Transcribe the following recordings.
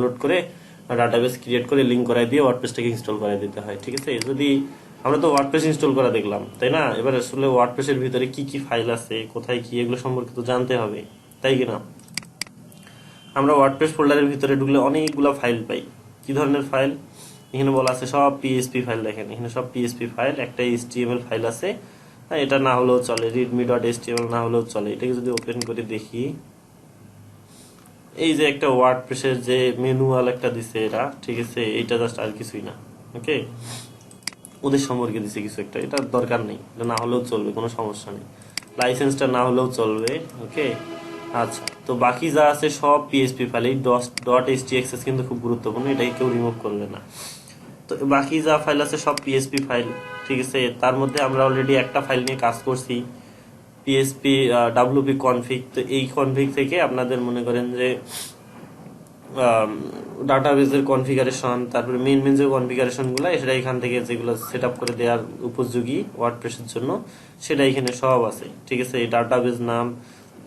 Download করে database create করে link করাই দিয়ে ওয়ার্ডপ্রেসটাকে ইনস্টল করাই দিতে হয়। ঠিক আছে, যদি আমরা তো ওয়ার্ডপ্রেস ইনস্টল করা দেখলাম, তাই না? এবার আসলে ওয়ার্ডপ্রেসের ভিতরে কি কি ফাইল আছে, কোথায় কি, এগুলো সম্পর্কে তো জানতে হবে, তাই কিনা? আমরা ওয়ার্ডপ্রেস ফোল্ডারের ভিতরে ঢুকলে অনেকগুলো ফাইল পাই। কি ধরনের ফাইল? এখানে বলা আছে সব পিএসপি ফাইল। দেখেন এখানে সব পিএসপি ফাইল, একটা এইচটিএমএল ফাইল আছে। এটা না হলেও চলে, readme.html না হলেও চলে। এটাকে যদি ওপেন করে দেখি, এই যে একটা ওয়ার্ডপ্রেসের যে ম্যানুয়াল একটা দিছে এরা, ঠিক আছে, এটা জাস্ট আর কিছুই না। ওকে, ওদের সম্পর্কে দিছে কিছু একটা, এটা দরকার নেই, এটা না হলেও চলবে, কোনো সমস্যা নেই। লাইসেন্সটা না হলেও চলবে। ওকে, আচ্ছা, তো বাকি যা আছে সব পিএসপি ফাইল। এই ডট এসটিএক্সএস কিন্তু খুব গুরুত্বপূর্ণ, এটাকে কেউ রিমুভ করবে না। তো বাকি যা ফাইল আছে সব পিএসপি ফাইল, ঠিক আছে। তার মধ্যে আমরা অলরেডি একটা ফাইল নিয়ে কাজ করছি, পিএসপি ডাব্লিউপি কনফিগ। তো এই কনফিগ থেকে আপনাদের মনে করেন যে ডাটাবেসের কনফিগারেশন, তারপরে মেন যে কনফিগারেশনগুলো, সেটা এখান থেকে যেগুলো সেট আপ করে দেওয়ার উপযোগী ওয়ার্ডপ্রেসের জন্য, সেটা এখানে সব আছে। ঠিক আছে, এই ডাটাবেস নাম,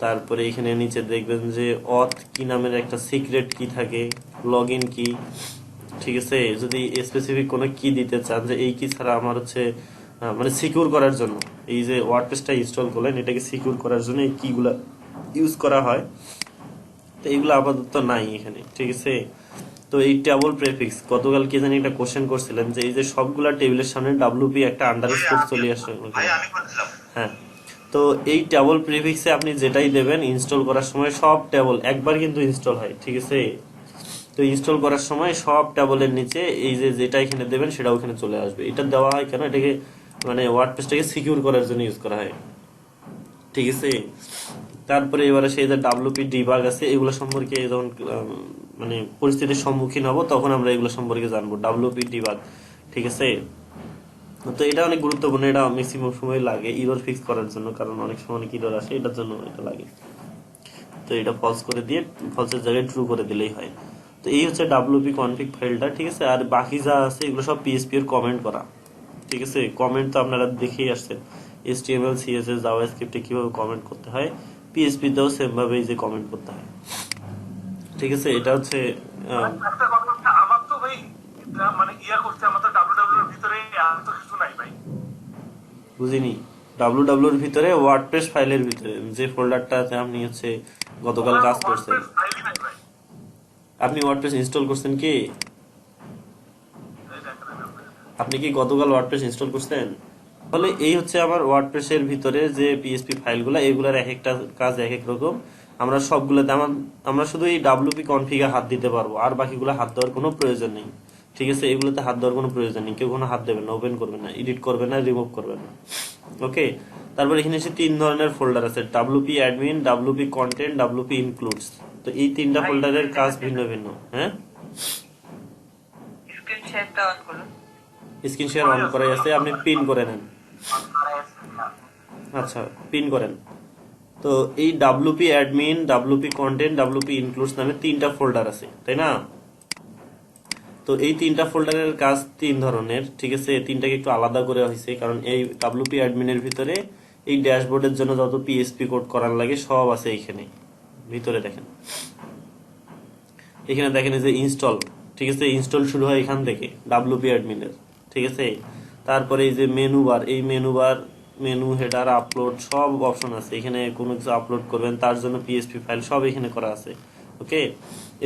তারপরে এখানে নিচে দেখবেন যে অথ কি নামের একটা সিক্রেট কি থাকে, লগ ইন কি। ঠিক আছে, যদি স্পেসিফিক কোনো কি দিতে চান যে এই কি ছাড়া আমার হচ্ছে মানে সিকিউর করার জন্য, এই যে ওয়ার্ডপ্রেসটা ইনস্টল করলেন এটাকে সিকিউর করার জন্য এই কিগুলো ইউজ করা হয়। তো এইগুলো আপাতত নাই এখানে। ঠিক আছে, তো এই টেবল প্রেফিক্স, গতকাল কে জানি একটা কোশ্চেন করছিলেন যে এই যে সবগুলা টেবিলের সামনে ডাব্লিউপি একটা আন্ডারস্কোর চলে আসে। হ্যাঁ, তো এই টেবল প্রিফিক্সে আপনি যেটাই দেবেন ইনস্টল করার সময় সব টেবল একবার কিন্তু ইনস্টল হয়। ঠিক আছে, তো ইনস্টল করার সময় সব টেবলের নিচে এই যে যেটা এখানে দেবেন সেটা ওখানে চলে আসবে। এটা দেওয়া হয় কেন? এটাকে মানে ওয়ার্ডপ্রেসটাকে সিকিউর করার জন্য ইউজ করা হয়। ঠিক আছে, তারপরে এবারে সেই যে ডাব্লিউপি ডিবাগ আছে, এগুলো সম্পর্কে যখন মানে পরিস্থিতির সম্মুখীন হব তখন আমরা এগুলো সম্পর্কে জানবো, ডাব্লিউপি ডিবাগ। ঠিক আছে, তো এটা অনেক গুরুত্বপূর্ণ, এটা ম্যাক্সিমাম সময় লাগে ইরর ফিক্স করার জন্য, কারণ অনেক সময় অনেক ইরর আসে, এটার জন্য এটা লাগে। তো এটা ফলস করে দিয়ে ফলসের জায়গায় ট্রু করে দিলেই হয়। তো এই হচ্ছে ডাব্লিউপি কনফিগ ফাইলটা। ঠিক আছে, আর বাকি যা আছে এগুলো সব পিএসপি এর কমেন্ট করা। ঠিক আছে, কমেন্ট তো আপনারা দেখেই আসছেন, HTML CSS জাভাস্ক্রিপ্টে কিভাবে কমেন্ট করতে হয়, পিএসপি তেও সেম ভাবে এই যে কমেন্ট করতে হয়। ঠিক আছে, এটা হচ্ছে একটা কথা হচ্ছে, আমার তো ভাই এটা মানে ইয়া করছে, আমার তো ডাব্লিউডাব্লিউ এর ভিতরে এত কিছু নাই ভাই। বুঝিনি। ডাব্লিউ এর ভিতরে ওয়ার্ডপ্রেস ফাইলের ভিতরে যে ফোল্ডারটাতে আপনি হচ্ছে গতকাল কাজ করছেন, ওয়ার্ডপ্রেস ফাইলই নাই ভাই। আপনি ওয়ার্ডপ্রেস ইনস্টল করছেন কি? এই দেখেন আপনি কি গতকাল ওয়ার্ডপ্রেস ইনস্টল করছেন? তাহলে এই হচ্ছে আমার ওয়ার্ডপ্রেসের ভিতরে যে পিএসপি ফাইলগুলো, এগুলার এক একটা কাজ এক এক রকম। আমরা সবগুলোতে আমরা শুধু এই ডাব্লিউপি কনফিগে হাত দিতে পারবো, আর বাকিগুলো হাত দেওয়ার কোনো প্রয়োজন নেই। ঠিক আছে, এগুলোতে হাত দেওয়ার কোনো প্রয়োজন নেই, কেউ কোনো হাত দেবেন না, ওপেন করবেন না, এডিট করবেন না, রিমুভ করবেন না। ওকে, তারপর এখানে এসে তিন ধরনের ফোল্ডার আছে, WP admin, WP content, WP includes. তো এই তিনটা ফোল্ডারের কাজ ভিন্ন ভিন্ন। হ্যাঁ, স্ক্রিন শেয়ারটা অন করুন। স্ক্রিন শেয়ার অন করাই আছে, আপনি পিন করে নেন। আচ্ছা, পিন করেন। তো এই WP admin, WP content, WP includes নামে তিনটা ফোল্ডার আছে, তাই না? তো এই তিনটা ফোল্ডারের কাজ তিন ধরনের। ঠিক আছে, তিনটাকে একটু আলাদা করে হয়েছে, কারণ এই ডাব্লিউপি অ্যাডমিনের ভিতরে এই ড্যাশবোর্ডের জন্য যত পিএসপি কোড করার লাগে সব আছে এইখানে ভিতরে। দেখেন এখানে, দেখেন এই যে ইনস্টল। ঠিক আছে, ইনস্টল শুরু হয় এখান থেকে ডাব্লিউপি অ্যাডমিনের। ঠিক আছে, তারপরে এই যে মেনু বার, এই menu bar, menu, header, upload সব অপশন আছে এখানে। কোনো কিছু আপলোড করবেন তার জন্য পিএসপি ফাইল সব এখানে করা আছে। ওকে,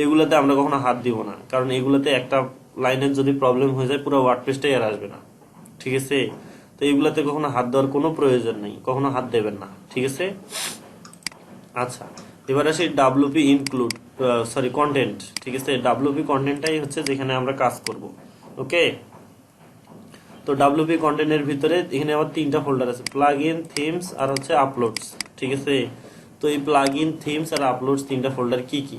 এগুলোতে আমরা কখনো হাত দিব না, কারণ এগুলোতে একটা লাইনের যদি প্রবলেম হয়ে যায় পুরো ওয়ার্ডপ্রেসটাই আর আসবে না। ঠিক আছে, তো এগুলোতে কখনো হাত দেওয়ার কোনো প্রয়োজন নেই, কখনো হাত দেবেন না। ঠিক আছে, আচ্ছা, এবার আসি ডাব্লিউপি ইনক্লুড, সরি কন্টেন্ট। ঠিক আছে, ডাব্লিউপি কন্টেন্টটাই হচ্ছে যেখানে আমরা কাজ করব। ওকে, তো ডাব্লিউপি কন্টেন্টের ভিতরে এখানে আবার তিনটা ফোল্ডার আছে, প্লাগ ইন, থিমস আর হচ্ছে আপলোডস। ঠিক আছে, তো এই প্লাগ ইন, থিমস আর আপলোডস তিনটা ফোল্ডার কি কি?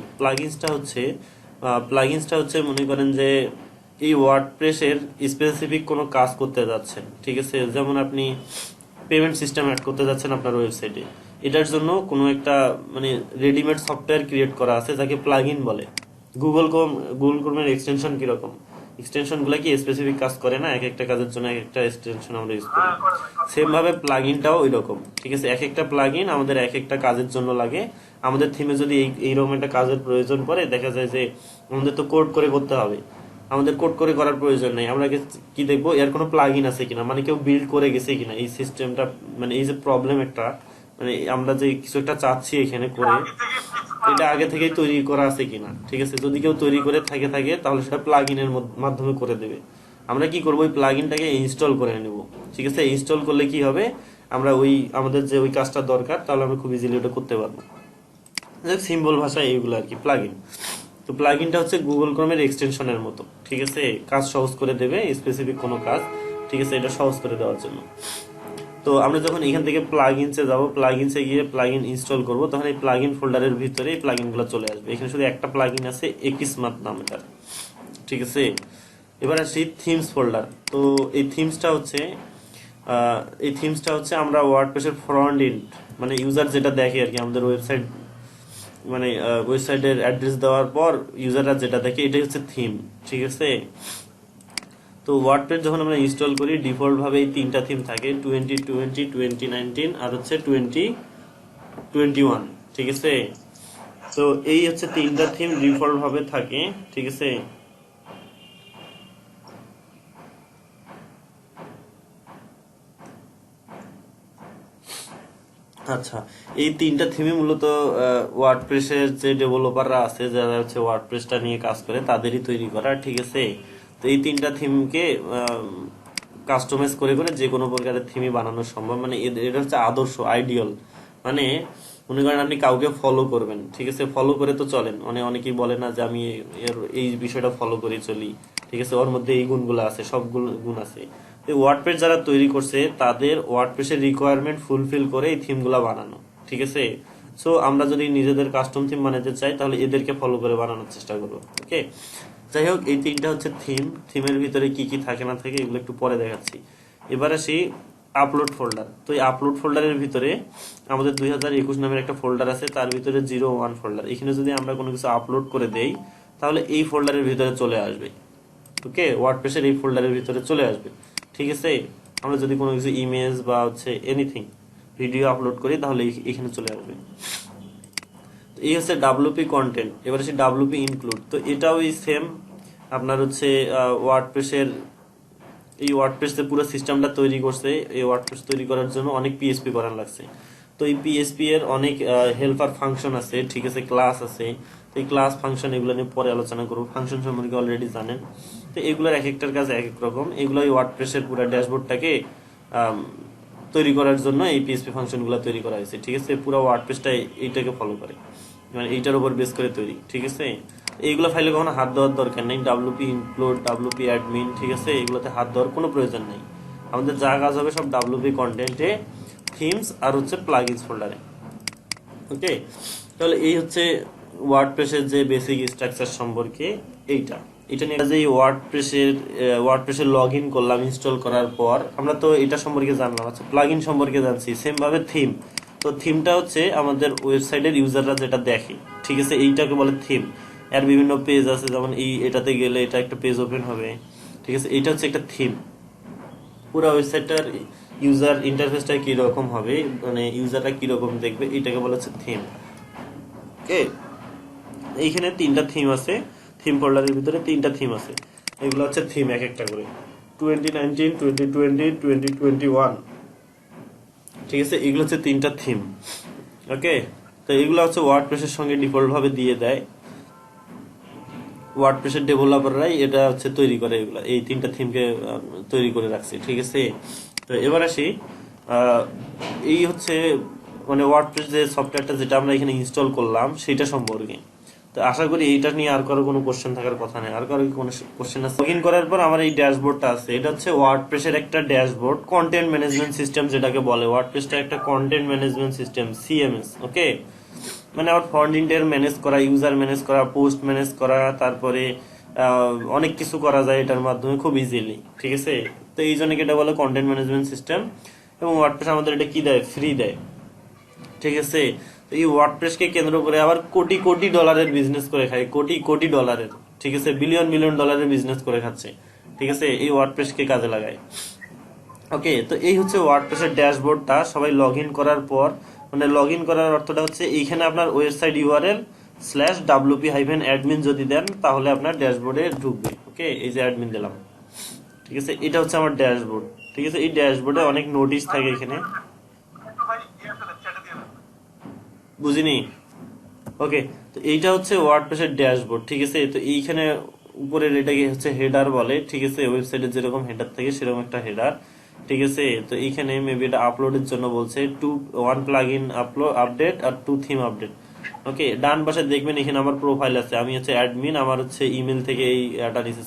প্লাগইনসটা হচ্ছে মনে করেন যে এই ওয়ার্ডপ্রেসের স্পেসিফিক কোনো কাজ করতে যাচ্ছেন। ঠিক আছে, যেমন আপনি পেমেন্ট সিস্টেম অ্যাড করতে যাচ্ছেন আপনার ওয়েবসাইটে, এটার জন্য কোনো একটা মানে রেডিমেড সফটওয়্যার ক্রিয়েট করা আছে যাকে প্লাগইন বলে। গুগল ক্রোমের এক্সটেনশন কিরকম, এক্সটেনশন গুলা কি স্পেসিফিক কাজ করে না, এক একটা কাজের জন্য এক একটা এক্সটেনশন আমরা ইউজ করি। হ্যাঁ করে ভাই। সেম ভাবে প্লাগইনটাও ওই রকম, ঠিক আছে। এক একটা প্লাগইন আমাদের এক একটা কাজের জন্য লাগে। আমাদের থিমে যদি এইরকম একটা কাজের প্রয়োজন পড়ে, দেখা যায় যে আমাদের তো কোড করে করতে হবে, আমাদের কোড করে করার প্রয়োজন নেই। আমরা কি দেখবো, এর কোনো প্লাগইন আছে কিনা, মানে কেউ বিল্ড করে গেছে কিনা এই সিস্টেমটা, মানে এই যে প্রবলেম একটা, মানে আমরা যে কিছু একটা চাচ্ছি এখানে করে, আগে থেকে fix করা এটা আগে থেকেই তৈরি করা আছে কিনা, ঠিক আছে। যদি কেউ তৈরি করে থাকে তাহলে সেটা প্লাগইনের মাধ্যমে করে দেবে। আমরা কি করবো, ওই প্লাগইনটাকে ইনস্টল করে নেব, ঠিক আছে। ইনস্টল করলে কি হবে, আমরা ওই আমাদের যে ওই কাজটা দরকার, তাহলে আমরা খুব ইজিলি ওটা করতে পারবো। সিম্বল ভাষায় এইগুলো আর কি প্লাগইন। তো প্লাগইনটা হচ্ছে গুগল ক্রোমের এক্সটেনশনের মতো, ঠিক আছে। কাজ সহজ করে দেবে, স্পেসিফিক কোনো কাজ, ঠিক আছে, এটা সহজ করে দেওয়ার জন্য। তো আমরা যখন এখান থেকে প্লাগইনসে যাব, প্লাগইনসে গিয়ে প্লাগইন ইনস্টল করব, তখন এই প্লাগইন ফোল্ডারের ভিতরে এই প্লাগইনগুলো চলে আসবে। এখানে শুধু একটা প্লাগইন আছে, একিসমাত নাম এটার, ঠিক আছে। এবার আসি থিমস ফোল্ডার। তো এই থিমসটা হচ্ছে আমরা ওয়ার্ডপ্রেসের ফ্রন্ট এন্ড, মানে ইউজার যেটা দেখে আর কি, আমাদের ওয়েবসাইট, মানে ওয়েবসাইটের অ্যাড্রেস দেওয়ার পর ইউজাররা যেটা দেখে, এটাই হচ্ছে থিম, ঠিক আছে। তো ওয়ার্ডপ্রেস যখন আমরা ইনস্টল করি, ডিফল্ট ভাবে এই তিনটা থিম থাকে, 2020, 2019 আর হচ্ছে 2021, ঠিক আছে। তো এই হচ্ছে তিনটা থিম ডিফল্ট ভাবে থাকে, ঠিক আছে। আচ্ছা, এই তিনটা থিমই মূলত ওয়ার্ডপ্রেসের যে ডেভেলপাররা আছে, যারা হচ্ছে ওয়ার্ডপ্রেসটা নিয়ে কাজ করে, তাদেরই তৈরি করা, ঠিক আছে। তো এই তিনটা থিমকে কাস্টমাইজ করে করে যে কোনো প্রকারের থিমই বানানো সম্ভব, মানে এটা হচ্ছে আদর্শ, আইডিয়াল। মানে মনে করেন আপনি কাউকে ফলো করবেন, ঠিক আছে, ফলো করে তো চলেন, অনেকেই বলে না যে আমি এই বিষয়টা ফলো করে চলি, ঠিক আছে, ওর মধ্যে এই গুণগুলো আছে, সবগুলো গুণ আছে। ওয়ার্ডপ্রেস যারা তৈরি করছে, তাদের ওয়ার্ডপ্রেসের রিকোয়ারমেন্ট ফুলফিল করে এই থিমগুলা বানানো, ঠিক আছে। সো আমরা যদি নিজেদের কাস্টম থিম বানাতে চাই, তাহলে এদেরকে ফলো করে বানানোর চেষ্টা করবো, ওকে। যাই হোক, এই তিনটা হচ্ছে থিম। থিমের ভিতরে কি কি থাকে না থাকে এগুলো একটু পরে দেখাচ্ছি। এবার আসি আপলোড ফোল্ডার। তো এই আপলোড ফোল্ডারের ভিতরে আমাদের 2021 নামের একটা ফোল্ডার আছে, তার ভিতরে 01 ফোল্ডার। এখানে যদি আমরা কোনো কিছু আপলোড করে দেই, তাহলে এই ফোল্ডারের ভিতরে চলে আসবে, ওকে। ওয়ার্ডপ্রেসের এই ফোল্ডারের ভিতরে চলে আসবে, ঠিক আছে। আমরা যদি কোনো কিছু ইমেজ বা হচ্ছে এনিথিং ভিডিও আপলোড করি, তাহলে এখানে চলে আসবে। এই হচ্ছে ডাব্লিউপি কন্টেন্ট। এবার হচ্ছে ডাব্লিউপি ইনক্লুড। তো এটাও এই সেম, আপনার হচ্ছে ওয়ার্ডপ্রেসের এই ওয়ার্ডপ্রেস যে পুরো সিস্টেমটা তৈরি করছে, এই ওয়ার্ডপ্রেস তৈরি করার জন্য অনেক পিএসপি করার লাগছে। তো এই পিএসপি এর অনেক হেল্পার ফাংশন আছে, ঠিক আছে, ক্লাস আছে। তো এই ক্লাস ফাংশন এগুলো নিয়ে পরে আলোচনা করবো। ফাংশন সম্পর্কে অলরেডি জানেন। তো এগুলোর এক একটার কাজ এক এক রকম। এগুলো এই ওয়ার্ডপ্রেসের পুরো ড্যাশবোর্ডটাকে তৈরি করার জন্য এই পিএসপি ফাংশনগুলো তৈরি করা হয়েছে, ঠিক আছে। পুরো ওয়ার্ডপ্রেসটা এইটাকে ফলো করে, মানে এইটার উপর বেস করে তৈরি, ঠিক আছে। এইগুলো ফাইলে কখনো হাত দেওয়ার দরকার নেই। ডাব্লিউপি ইনক্লুড, ডাব্লিউপি অ্যাডমিন, ঠিক আছে, এগুলোতে হাত দেওয়ার কোনো প্রয়োজন নেই। আমাদের যা কাজ হবে সব ডাব্লিউপি কন্টেন্টে, থিমস আর হচ্ছে প্লাগইনস ফোল্ডারে, ওকে। তাহলে এই হচ্ছে ওয়ার্ডপ্রেসের যে বেসিক স্ট্রাকচার সম্পর্কে এটা নিয়ে যে ওয়ার্ডপ্রেসের লগ ইন করলাম ইনস্টল করার পর, আমরা তো এটা সম্পর্কে জানলাম। আচ্ছা, প্লাগইন সম্পর্কে জানছি। সেম ভাবে থিম। তো থিমটা হচ্ছে আমাদের ওয়েবসাইটের ইউজাররা যেটা দেখে, ঠিক আছে, এইটাকে বলে থিম। এর বিভিন্ন পেজ আছে, যেমন এটাতে গেলে এটা একটা পেজ ওপেন হবে, ঠিক আছে। এটা হচ্ছে একটা থিম। পুরো ওয়েবসাইটটার ইউজার ইন্টারফেসটা কিরকম হবে, মানে ইউজাররা কিরকম দেখবে, এটাকে বলা হচ্ছে থিম, ওকে। এইখানে তিনটা থিম আছে, থিম ফোল্ডারের ভিতরে তিনটা থিম আছে। এগুলো হচ্ছে থিম এক একটা করে, 2019, 2020, 2021, ঠিক আছে। এগুলো হচ্ছে তিনটা থিম, ওকে। তো এগুলো হচ্ছে ওয়ার্ডপ্রেসের সঙ্গে ডিফল্ট ভাবে দিয়ে দেয়। ওয়ার্ডপ্রেসের ডেভেলপাররাই এটা হচ্ছে তৈরি করে, এগুলো এই তিনটা থিমকে তৈরি করে রাখছে, ঠিক আছে। তো এবার আসি, এই হচ্ছে মানে ওয়ার্ডপ্রেস যে সফটওয়্যারটা যেটা আমরা এখানে ইনস্টল করলাম সেটা সম্পর্কে। তো আশা করি এইটা নিয়ে আর কারো কোনো কোশ্চেন থাকার কথা নেই। আর কারো কোনো কোশ্চেন আছে? লগ ইন করার পর আমার এই ড্যাশবোর্ডটা আছে, এটা হচ্ছে ওয়ার্ডপ্রেসের একটা ড্যাশবোর্ড, কন্টেন্ট ম্যানেজমেন্ট সিস্টেম যেটাকে বলে। ওয়ার্ডপ্রেসটা একটা কন্টেন্ট ম্যানেজমেন্ট সিস্টেম, সিএমএস, ওকে। মানে আমার ফ্রন্ট এন্ডের ম্যানেজ করা, ইউজার ম্যানেজ করা, পোস্ট ম্যানেজ করা, তারপরে অনেক কিছু করা যায় এটার মাধ্যমে খুব ইজিলি, ঠিক আছে। তো এই জন্য এটা বলে কন্টেন্ট ম্যানেজমেন্ট সিস্টেম। এবং ওয়ার্ডপ্রেস আমাদের এটা কি দেয়, ফ্রি দেয়, ঠিক আছে। এই ওয়ার্ডপ্রেসকে কেন্দ্র করে আবার কোটি কোটি ডলারের বিজনেস করে খায়, কোটি কোটি ডলারের, ঠিক আছে, বিলিয়ন বিলিয়ন ডলারের বিজনেস করে খাচ্ছে, ঠিক আছে, এই ওয়ার্ডপ্রেসকে কাজে লাগায়। ওকে, তো এই হচ্ছে ওয়ার্ডপ্রেসের ড্যাশবোর্ডটা। সবাই লগ ইন করার পর, মানে লগ ইন করার অর্থটা হচ্ছে এইখানে আপনার ওয়েবসাইট ইউআরএল /wp-admin যদি দেন তাহলে আপনার ড্যাশবোর্ডে ঢুকবে। ওকে, এই যে অ্যাডমিন দিলাম, ঠিক আছে, এটা হচ্ছে আমার ড্যাশবোর্ড। ঠিক আছে, এই ড্যাশবোর্ডে অনেক নোটিশ থাকে এখানে, ভাই ইয়েতে চ্যাটে দিয়ে দেন। বুঝিনি। ওকে, তো এইটা হচ্ছে ওয়ার্ডপ্রেসের ড্যাশবোর্ড। ঠিক আছে, তো এইখানে উপরের এটাকে হচ্ছে হেডার বলে। ঠিক আছে, ওয়েবসাইটের যেরকম হেডার থাকে সেরকম একটা হেডার। ঠিক আছে, তো এইখানে মেবি এটা আপলোডের জন্য বলছে 1 প্লাগ ইন আপডেট আর 2 থিম আপডেট। ওকে, ডান পাশে দেখবেন এখানে আমার প্রোফাইল আছে, আমি হচ্ছে অ্যাডমিন, আমার হচ্ছে ইমেল থেকে এই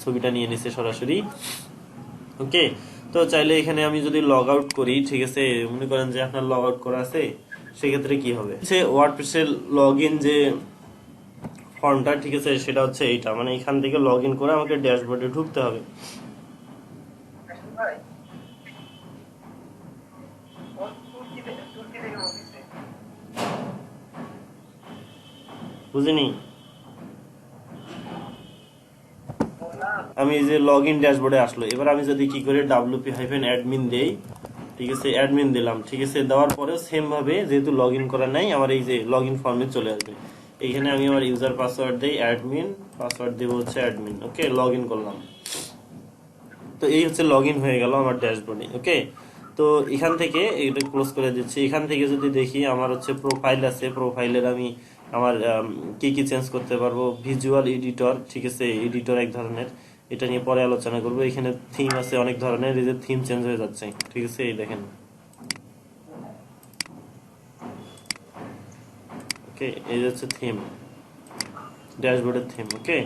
ছবিটা নিয়ে নিছে সরাসরি। ওকে, তো চাইলে এখানে আমি যদি লগ আউট করি, ঠিক আছে, মনে করেন যে আপনার লগ আউট করা আছে, সেক্ষেত্রে কি হবে, ওয়ার্ডপ্রেসের লগ ইন যে ফর্মটা, ঠিক আছে, সেটা হচ্ছে এইটা, মানে এখান থেকে লগ ইন করে আমাকে ড্যাশবোর্ডে ঢুকতে হবে। ভাই তুর্কি থেকে বলতেছে। বুঝিনি। আমি এই যে লগ ইন ড্যাশবোর্ডে আসলো, এবার আমি যদি কি করে wp-admin দেই, ঠিক আছে, অ্যাডমিন দিলাম, ঠিক আছে, দেওয়ার পরেও সেম ভাবে যেহেতু লগ ইন করা নাই, আমার এই যে লগ ইন ফর্মে চলে আসবে। এইখানে আমি আমার ইউজার পাসওয়ার্ড দেই অ্যাডমিন, পাসওয়ার্ড দেবো হচ্ছে অ্যাডমিন। ওকে, লগ ইন করলাম, তো এই হচ্ছে লগ ইন হয়ে গেল আমার ড্যাশবোর্ডে। ওকে, তো এখান থেকে এটা ক্লোজ করে দিচ্ছি। এখান থেকে যদি দেখি আমার হচ্ছে প্রোফাইল আছে, প্রোফাইলের আমি আমার কি কি চেঞ্জ করতে পারবো, ভিজুয়াল এডিটর, ঠিক আছে, এডিটর এক ধরনের, এটা নিয়ে পরে আলোচনা করবো। এখানে থিম আছে অনেক ধরনের, এই যে থিম চেঞ্জ হয়ে যাচ্ছে, ঠিক আছে, এই দেখেন। ওকে, এই যে হচ্ছে থিম, ড্যাশবোর্ডের থিম। ওকে,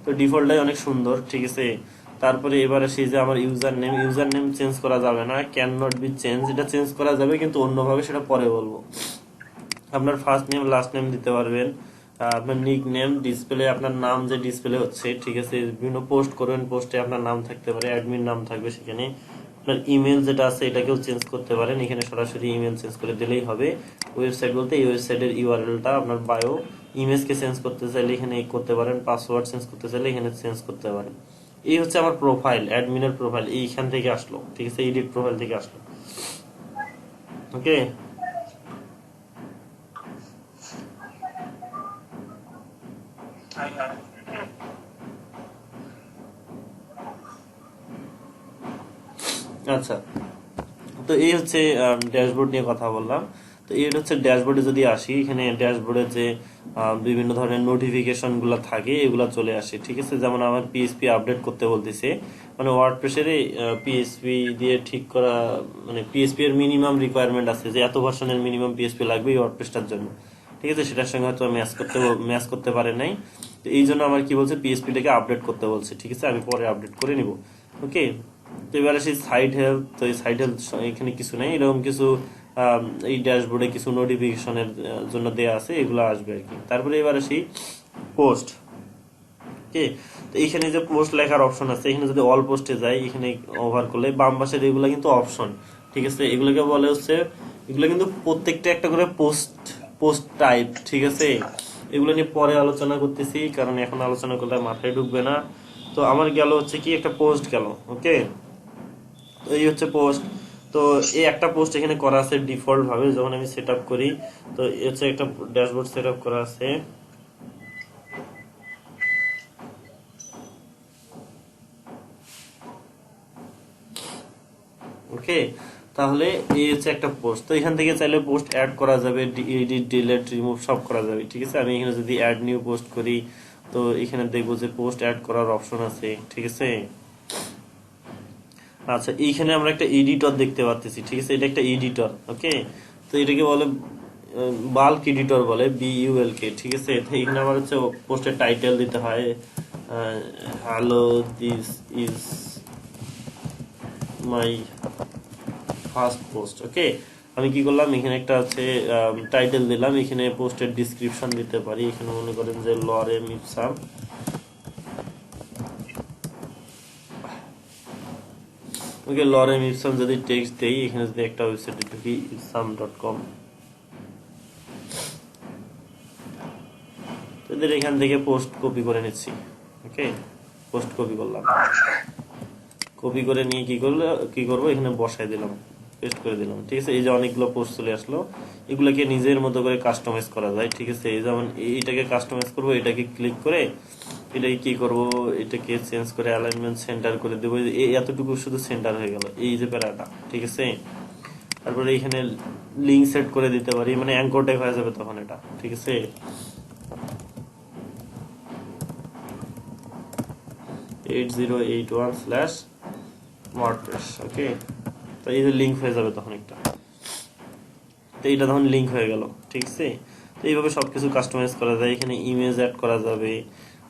তো ডিফল্টটাই অনেক সুন্দর, ঠিক আছে। তারপরে এবারে সেই যে আমার ইউজার নেম চেঞ্জ করা যাবে না, ক্যান নট বি চেঞ্জ, এটা চেঞ্জ করা যাবে কিন্তু অন্যভাবে, সেটা পরে বলবো। আপনার ফার্স্ট নেম লাস্ট নেম দিতে পারবেন, আপনার নিক নেম, ডিসপ্লে আপনার নাম যে ডিসপ্লে হচ্ছে, ঠিক আছে, বিভিন্ন পোস্ট করবেন, পোস্টে আপনার নাম থাকতে পারে, অ্যাডমিন নাম থাকবে সেখানে। আপনার ইমেল যেটা আছে এটাকেও চেঞ্জ করতে পারেন, এখানে সরাসরি ইমেল চেঞ্জ করে দিলেই হবে। ওয়েবসাইট বলতে এই ওয়েবসাইটের ইউআরএলটা, আপনার বায়ো, ইমেজকে চেঞ্জ করতে চাইলে এখানে করতে পারেন, পাসওয়ার্ড চেঞ্জ করতে চাইলে এখানে চেঞ্জ করতে পারেন। এই হচ্ছে আমার প্রোফাইল, অ্যাডমিনের প্রোফাইল এইখান থেকে আসলো, ঠিক আছে, এডিট প্রোফাইল থেকে আসলো। ওকে, আচ্ছা, তো এই হচ্ছে ড্যাশবোর্ড নিয়ে কথা বললাম। তো এই হচ্ছে ড্যাশবোর্ডে যদি আসি, এখানে ড্যাশবোর্ডে যে বিভিন্ন ধরনের নোটিফিকেশন গুলো থাকে এগুলা চলে আসে, ঠিক আছে। যেমন আমার পিএইচপি আপডেট করতে বলতেছে, মানে ওয়ার্ডপ্রেসের পিএইচপি দিয়ে ঠিক করা, মানে পিএইচপি এর মিনিমাম রিকোয়ারমেন্ট আছে যে এত ভার্সনের মিনিমাম পিএইচপি লাগবে এই ওয়ার্ডপ্রেসটার জন্য, ঠিক আছে, সেটার সঙ্গে হয়তো ম্যাচ করতে পারে নাই। তো এই জন্য আমার কি বলছে, পিএইচপিটাকে আপডেট করতে বলছে, ঠিক আছে, আমি পরে আপডেট করে নিব। ওকে, তো এবার আসি সাইড হেলথ। তো এই সাইড হেলথ এখানে কিছু নেই, এরকম কিছু এই ড্যাশবোর্ডে কিছু নোটিফিকেশনের জন্য দেয়া আছে, এগুলো আসবে আর কি। তারপরে এবার আসি পোস্ট। ওকে, তো এইখানে যে পোস্ট লেখার অপশন আছে, এখানে যদি অল পোস্টে যাই, এখানে ওভার করলে বাম পাশের এগুলো কিন্তু অপশন, ঠিক আছে, এগুলোকে বলে হচ্ছে, এগুলো কিন্তু প্রত্যেকটা একটা করে পোস্ট টাইপ, ঠিক আছে। এগুলো নিয়ে পরে আলোচনা করতেছি, কারণ এখন আলোচনা করলে মাথায় ঢুকবে না। তো আমার গেল হচ্ছে কি একটা পোস্ট গেল। ওকে, তো এই হচ্ছে পোস্ট। তো এই একটা পোস্ট এখানে করা আছে ডিফল্ট ভাবে, যখন আমি সেট আপ করি, তো এই হচ্ছে একটা ড্যাশবোর্ড সেট আপ করা আছে। ওকে, তাহলে এই হচ্ছে একটা পোস্ট। তো এখান থেকে চাইলে পোস্ট অ্যাড করা যাবে, এডিট, ডিলিট, রিমুভ সব করা যাবে, ঠিক আছে। আমি এখানে যদি অ্যাড নিউ পোস্ট করি, তো এখানে দেখবো যে পোস্ট অ্যাড করার অপশন আছে, ঠিক আছে। আচ্ছা, এইখানে আমরা একটা এডিটর দেখতে পাচ্ছি, ঠিক আছে, এটা একটা এডিটর। ওকে, তো এটাকে বলে বাল্ক এডিটর বলে, BULK, ঠিক আছে। তো এখানে আমার হচ্ছে পোস্টের টাইটেল দিতে হয়, hello this is my first post. Okay, আমি কি করলাম, এখানে একটা আছে টাইটেল দিলাম, এখানে পোস্টের ডিসক্রিপশন দিতে পারি, এখানে মনে করেন যে লরেম ইপসাম। ওকে, লরেম ইপসাম যদি টেক্সট দেই, এখানে যদি একটা ওয়েবসাইটে ঢুকি ipsam.com, এদের এখান থেকে পোস্ট কপি করে নিচ্ছি। ওকে, পোস্ট কপি করলাম, কপি করে নিয়ে কি করবো এখানে বসাই দিলাম, পেস্ট করে দিলাম। ঠিক আছে, এই যে অনেকগুলো পোস্ট চলে আসলো, এগুলোকে নিজের মতো করে কাস্টমাইজ করা যায়। ঠিক আছে, এই যেমন এইটাকে কাস্টমাইজ করবো, এটাকে ক্লিক করে এটাকে কি করব, এটাকে চেঞ্জ করে অ্যালাইনমেন্ট সেন্টার করে দেবো। এই এতটুকু শুধু সেন্টার হয়ে গেল, এই যে প্যারাটা। ঠিক আছে, তারপরে এখানে লিঙ্ক সেট করে দিতে পারি, মানে অ্যাঙ্কর ট্যাগ হয়ে যাবে তখন এটা। ঠিক আছে, 8081/wordpress। ওকে, তো এই যে লিঙ্ক হয়ে যাবে তখন একটা, তো এইটা তখন লিঙ্ক হয়ে গেল। ঠিক আছে, তো এইভাবে সবকিছু কাস্টমাইজ করা যায়। এখানে ইমেজ অ্যাড করা যাবে।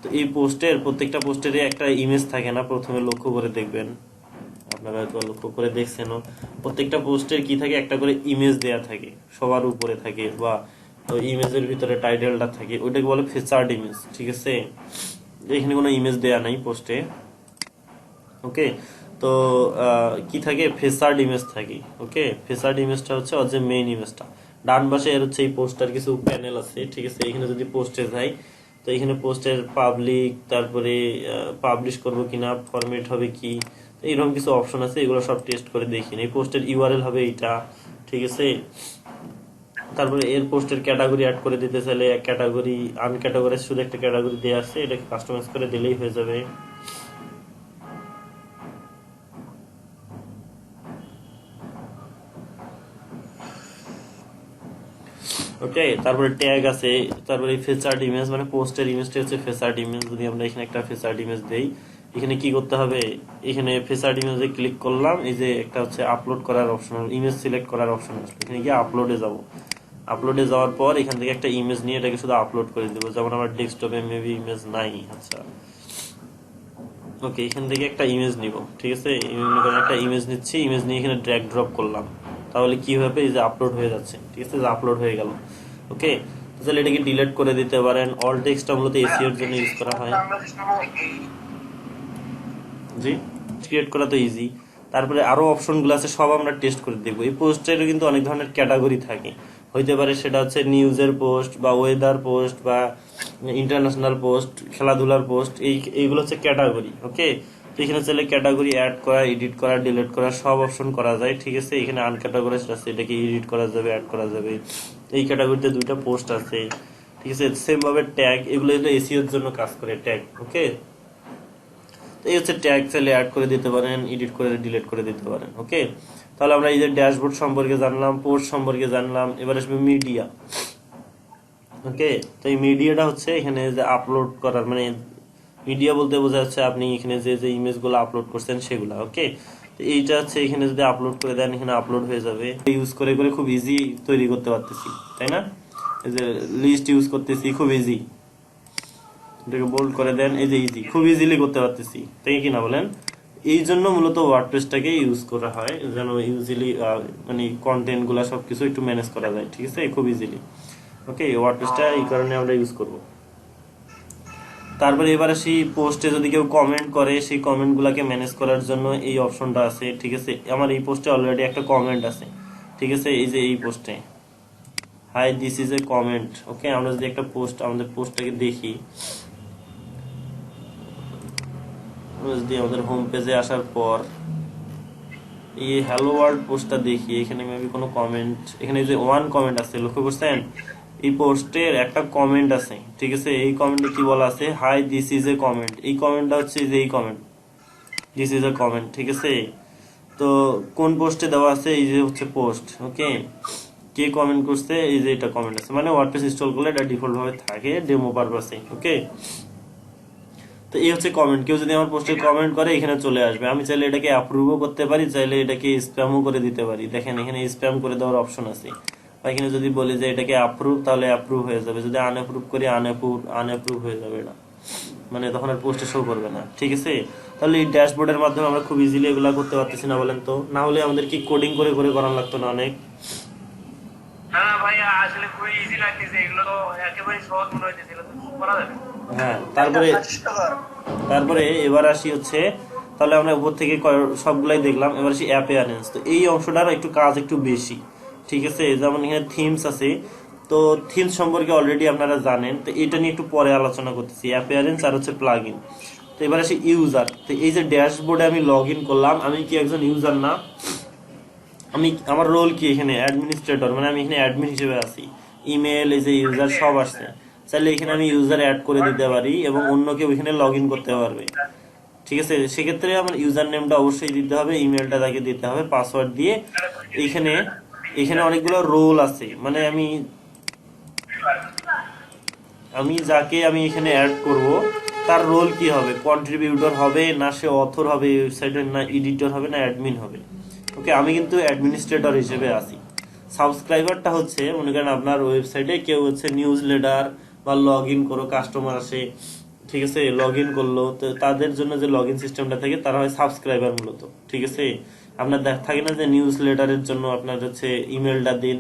তো এই পোস্টের প্রত্যেকটা পোস্টেরই একটা ইমেজ থাকে না, প্রথমে লক্ষ্য করে দেখবেন, আপনারা হয়তো লক্ষ্য করে দেখছেনও, প্রত্যেকটা পোস্টের কি থাকে, একটা করে ইমেজ দেয়া থাকে, সবার উপরে থাকে, বা ওই ইমেজের ভিতরে টাইটেলটা থাকে, ওইটাকে বলে ফিচার্ড ইমেজ। ঠিক আছে, এখানে কোনো ইমেজ দেয়া নাই পোস্টে। ওকে, তো কি থাকে, ফেসার্ড ইমেজ থাকে। ওকে, ফেসার্ড ইমেজটা হচ্ছে ওর যে মেইন ইমেজটা। ডান পাশে এর হচ্ছে এই পোস্টার কিছু প্যানেল আছে। ঠিক আছে, এখানে যদি পোস্টে যাই, তো এখানে পোস্টের পাবলিক, তারপরে পাবলিশ করব কিনা, ফরম্যাট হবে কি, এইরকম কিছু অপশন আছে, এগুলো সব টেস্ট করে দেখি। এই পোস্টের ইউআরএল হবে এইটা। ঠিক আছে, তারপরে এর পোস্টের ক্যাটাগরি অ্যাড করে দিতে চাইলে ক্যাটাগরি, আনক্যাটাগরি শুধু একটা ক্যাটাগরি দেওয়া আছে, এটাকে কাস্টমাইজ করে দিলেই হয়ে যাবে। ওকে, তারপরে ট্যাগ আছে, তারপরে ফিচার্ড ইমেজ, মানে পোস্টের ইমেজটা হচ্ছে ফিচার্ড ইমেজ। যদি আমরা এখানে একটা ফিচার্ড ইমেজ দেই, এখানে কি করতে হবে, এখানে ফিচার্ড ইমেজে ক্লিক করলাম, এই যে একটা হচ্ছে আপলোড করার অপশন, ইমেজ সিলেক্ট করার অপশন আসলো, এখানে গিয়ে আপলোডে যাব। আপলোডে যাওয়ার পর এখান থেকে একটা ইমেজ নিয়ে এটাকে শুধু আপলোড করে দেবো। যেমন আমার ডেস্কটপে মেবি ইমেজ নাই। আচ্ছা, ওকে, এখান থেকে একটা ইমেজ নিব। ঠিক আছে, একটা ইমেজ নিচ্ছি, ইমেজ নিয়ে এখানে ড্র্যাগ ড্রপ করলাম, তাহলে কি হবে, এই যে আপলোড হয়ে যাচ্ছে। ঠিক আছে, আপলোড হয়ে গেল। ওকে, তাহলে এটাকে ডিলিট করে দিতে পারেন। অল টেক্সটটা মূলত এসইও এর জন্য ইউজ করা হয়। জি, ক্রিয়েট করা তো ইজি। তারপরে আরো অপশনগুলো আছে, সব আমরা টেস্ট করে দেখবো। এই পোস্টেরও কিন্তু অনেক ধরনের ক্যাটাগরি থাকে, হইতে পারে সেটা হচ্ছে নিউজের পোস্ট, বা ওয়েদার পোস্ট, বা ইন্টারন্যাশনাল পোস্ট, খেলাধুলার পোস্ট, এইগুলো হচ্ছে ক্যাটাগরি। ওকে, তো এখানে চাইলে ক্যাটাগরি অ্যাড করা, এডিট করা, ডিলিট করা সব অপশন করা যায়। ঠিক আছে, এখানে আনক্যাটাগরাইজড আছে, এটাকে এডিট করা যাবে, অ্যাড করা যাবে। এই ক্যাটাগরিতে দুইটা পোস্ট আছে। ঠিক আছে, সেম ভাবে ট্যাগ, এগুলো এসইও এর জন্য কাজ করে ট্যাগ। ওকে, তো এই হচ্ছে ট্যাগ, চাইলে অ্যাড করে দিতে পারেন, এডিট করে ডিলিট করে দিতে পারেন। ওকে, তাহলে আমরা এই যে ড্যাশবোর্ড সম্পর্কে জানলাম, পোস্ট সম্পর্কে জানলাম, এবার আসবে মিডিয়া। ওকে, তো এই মিডিয়াটা হচ্ছে এখানে যে আপলোড করার, মানে মিডিয়া বলতে বোঝা যাচ্ছে আপনি এখানে যে যে ইমেজগুলো আপলোড করছেন সেগুলো। ওকে, তো এইটা হচ্ছে এখানে যদি আপলোড করে দেন, এখানে আপলোড হয়ে যাবে। ইউজ করে করে খুব ইজি তৈরি করতে পারতেছি, তাই না? এই যে লিস্ট ইউজ করতেছি, খুব ইজি, এটাকে বোল্ড করে দেন, এই যে ইজি, খুব ইজিলি করতে পারতেছি, তাই কি না বলেন? এই জন্য মূলত ওয়ার্ডপ্রেসটাকে ইউজ করা হয়, যেন ইউজিলি মানে কন্টেন্ট গুলা সবকিছু একটু ম্যানেজ করা যায়। ঠিক আছে, খুব ইজিলি। ওকে, ওয়ার্ডপ্রেসটা এই কারণে আমরা ইউজ করব। তারপরে এবারে সেই পোস্টে যদি কেউ কমেন্ট করে, সেই কমেন্ট গুলাকে ম্যানেজ করার জন্য এই অপশনটা আছে। ঠিক আছে, আমার এই পোস্টে অলরেডি একটা কমেন্ট আছে। ঠিক আছে, এই যে এই পোস্টে hi this is a comment. Okay, আমরা যদি একটা পোস্ট, আমাদের পোস্টটাকে দেখি, আমাদের হোম পেজে আসার পর এই হ্যালো ওয়ার্ল্ড পোস্টটা দেখি, এখানে মেবি কোনো কমেন্ট, এখানে যে ওয়ান কমেন্ট আছে, লক্ষ্য করছেন? এই পোস্টের একটা কমেন্ট আছে। ঠিক আছে, এই কমেন্টে কি বলা আছে, high this is a comment. এই কমেন্টটা হচ্ছে যে এই comment, this is a comment. ঠিক আছে, তো কোন পোস্টে দেওয়া আছে, এই যে হচ্ছে পোস্ট। ওকে, কে কমেন্ট করছে, এই যে এটা কমেন্ট আছে, মানে ওয়ার্ডপ্রেস ইনস্টল করলে এটা ডিফল্ট ভাবে থাকে ডেমো পারপাসে। ওকে, তো এই হচ্ছে কমেন্ট। কেউ যদি আমার পোস্টে কমেন্ট করে এখানে চলে আসবে। আমি চাইলে এটাকে অ্যাপ্রুভও করতে পারি, চাইলে এটাকে স্প্যামও করে দিতে পারি। দেখেন এখানে স্প্যাম করে দেওয়ার অপশন আছে। এখানে যদি বলি যে এটাকে অ্যাপ্রুভ, তাহলে অ্যাপ্রুভ হয়ে যাবে। যদি আনঅ্যাপ্রুভ করি, আনঅ্যাপ্রুভ হয়ে যাবে না, মানে তখন আর পোস্টে শো করবে না। ঠিক আছে, তাহলে এই ড্যাশবোর্ডের মাধ্যমে আমরা খুব ইজিলি এগুলা করতে পারতেছি না, বলেন তো? না হলে আমাদের কি কোডিং করে করে করানো লাগতো না অনেক? হ্যাঁ ভাইয়া, আসলে খুবই ইজি লাগতেছে, এগুলো তো একেবারে সহজ মনে হইতেছিল, করা যাবে। হ্যাঁ, তারপরে এবার আসি হচ্ছে, তাহলে আমরা উপর থেকে সবগুলাই দেখলাম, এবার আসি অ্যাপিয়ারেন্স। তো এই অংশটার একটু কাজ একটু বেশি। ঠিক আছে, যেমন এখানে থিমস আছে, তো তো থিমস সম্পর্কে অলরেডি আপনারা জানেন, তো এটা নিয়ে একটু পরে আলোচনা করতেছি, অ্যাপিয়ারেন্স আর হচ্ছে প্লাগইন। তো এবার আসি ইউজার। তো এই যে ড্যাশবোর্ডে আমি লগ ইন করলাম, আমি কি একজন ইউজার না? আমি আমার রোল কি এখানে অ্যাডমিনিস্ট্রেটর, মানে আমি এখানে অ্যাডমিন হিসেবে আছি। ইমেল, এই যে ইউজার সব আসছে, চাইলে এখানে আমি ইউজার অ্যাড করে দিতে পারি এবং অন্য কেউ এখানে লগ ইন করতে পারবে। ঠিক আছে, সেক্ষেত্রে আমার ইউজার নেমটা অবশ্যই দিতে হবে, ইমেলটা তাকে দিতে হবে, পাসওয়ার্ড দিয়ে। এইখানে এখানে অনেকগুলো রোল আছে, মানে আমি যাকে আমি এখানে অ্যাড করব তার রোল কি হবে, কন্ট্রিবিউটর হবে না সে অথর হবে ওয়েবসাইটের, না এডিটর হবে, না অ্যাডমিন হবে। ওকে, আমি কিন্তু অ্যাডমিনিস্ট্রেটর হিসেবে আছি। সাবস্ক্রাইবারটা হচ্ছে মনে করেন আপনার ওয়েবসাইটে কেউ হচ্ছে নিউজ লেটার বা লগ ইন করো, কাস্টমার আসে, ঠিক আছে, লগ ইন করলো, তো তাদের জন্য যে লগ ইন সিস্টেমটা থাকে তারা হয় সাবস্ক্রাইবার মূলত। ঠিক আছে, আপনার থাকে না যে নিউজ লেটারের জন্য আপনার হচ্ছে ইমেলটা দিন,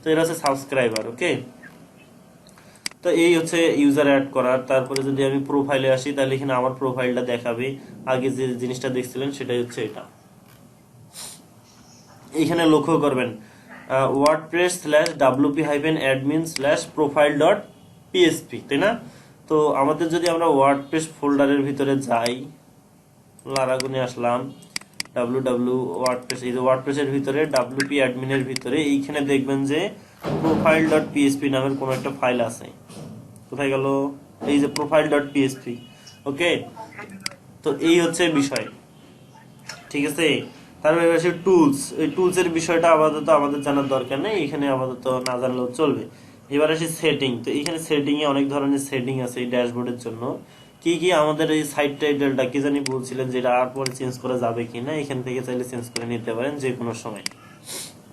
তো এরা হচ্ছে সাবস্ক্রাইবার। ওকে, তো এই হচ্ছে ইউজার অ্যাড করার। তারপরে যদি আমি প্রোফাইলে আসি তাহলে এখানে আমার প্রোফাইলটা দেখাবে, আগে যে জিনিসটা দেখছিলেন সেটাই হচ্ছে এটা। এখানে লক্ষ্য করবেন wordpress/wp-admin/profile.php, তাই না? তো আমাদের যদি আমরা ওয়ার্ডপ্রেস ফোল্ডারের ভিতরে যাই, লারাগুনে আসলাম, www ওয়ার্ডপ্রেস, এই যে ওয়ার্ডপ্রেসের ভিতরে wp অ্যাডমিনের ভিতরে এইখানে দেখবেন যে profile.php নামের কোনো একটা ফাইল আছে। কোথায় গেল? এই যে profile.php। ওকে, তো এই হচ্ছে বিষয়। ঠিক আছে, তারপরে এবার আসে টুলস। এই টুলস এর বিষয়টা আপাতত আমাদের জানার দরকার নেই, এখানে আপাতত না জানলেও চলবে। এবার আসি সেটিং। তো এখানে সেটিং এ অনেক ধরনের সেটিং আছে এই ড্যাশবোর্ডের জন্য। কি কি আমাদের এই সাইট টাইটেলটা কি জানি বলছিলেন যে এটা আর পরে চেঞ্জ করা যাবে কিনা, এখান থেকে চাইলে চেঞ্জ করে নিতে পারেন যে কোনো সময়।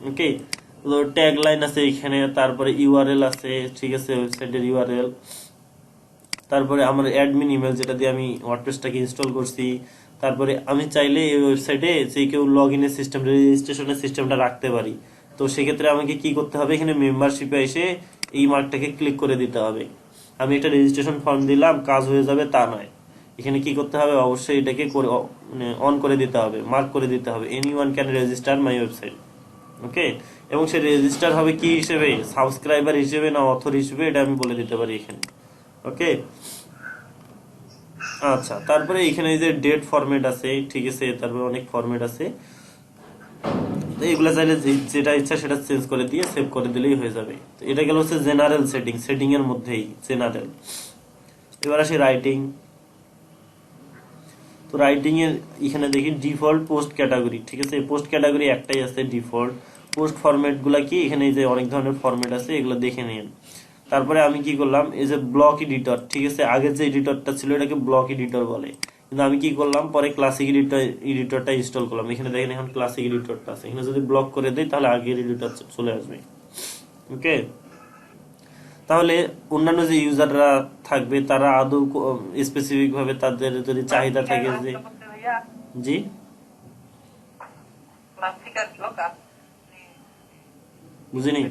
ওকে, তো ট্যাগ লাইন আছে এখানে, তারপরে ইউআরএল আছে, ঠিক আছে, ওয়েবসাইটের ইউআরএল, তারপরে আমার অ্যাডমিন ইমেল যেটা দিয়ে আমি ওয়ার্ডপ্রেসটাকে ইনস্টল করছি। তারপরে আমি চাইলে এই ওয়েবসাইটে যে কেউ লগ ইনের সিস্টেম, রেজিস্ট্রেশনের সিস্টেমটা রাখতে পারি। তো সেক্ষেত্রে আমাকে কি করতে হবে, এখানে মেম্বারশিপে এসে এই মার্কটাকে ক্লিক করে দিতে হবে। আমি একটা রেজিস্ট্রেশন ফর্ম দিলাম, কাজ হয়ে যাবে তা নয়, এখানে কি করতে হবে, অবশ্যই এটাকে মানে অন করে দিতে হবে, মার্ক করে দিতে হবে, anyone can register my website. Okay, এবং সে রেজিস্টার হবে কি হিসেবে, সাবস্ক্রাইবার হিসেবে না অথর হিসেবে, এটা আমি বলে দিতে পারি এখানে। ওকে, আচ্ছা, তারপরে এখানে এই যে ডেট ফরম্যাট আছে, ঠিক আছে, তারপরে অনেক ফরম্যাট আছে, তো এগুলা চাইলে যেটা ইচ্ছা সেটা চেঞ্জ করে দিয়ে সেভ করে দিলেই হয়ে যাবে। তো এটা গেল হচ্ছে জেনারেল সেটিং, সেটিং এর মধ্যেই জেনারেল। এবার আসি রাইটিং। তো রাইটিং এর এখানে দেখি ডিফল্ট পোস্ট ক্যাটাগরি, ঠিক আছে, পোস্ট ক্যাটাগরি একটাই আছে ডিফল্ট। পোস্ট ফরম্যাট গুলা কি, এখানে এই যে অনেক ধরনের ফরম্যাট আছে, এগুলো দেখে নিন। তারপরে আমি কি করলাম, এই যে ব্লক এডিটর, ঠিক আছে, আগের যে এডিটরটা ছিল এটাকে ব্লক এডিটর বলে, কিন্তু আমি কি করলাম পরে ক্লাসিক এডিটরটা ইনস্টল করলাম। এখানে দেখেন এখন ক্লাসিক এডিটরটা আছে, এখানে যদি ব্লক করে দেই তাহলে আগের এডিটর চলে আসবে। ওকে, তাহলে অন্যান্য যে ইউজাররা থাকবে তারা আদৌ স্পেসিফিক ভাবে তাদের যদি চাহিদা থাকে যে, জি বুঝিনি।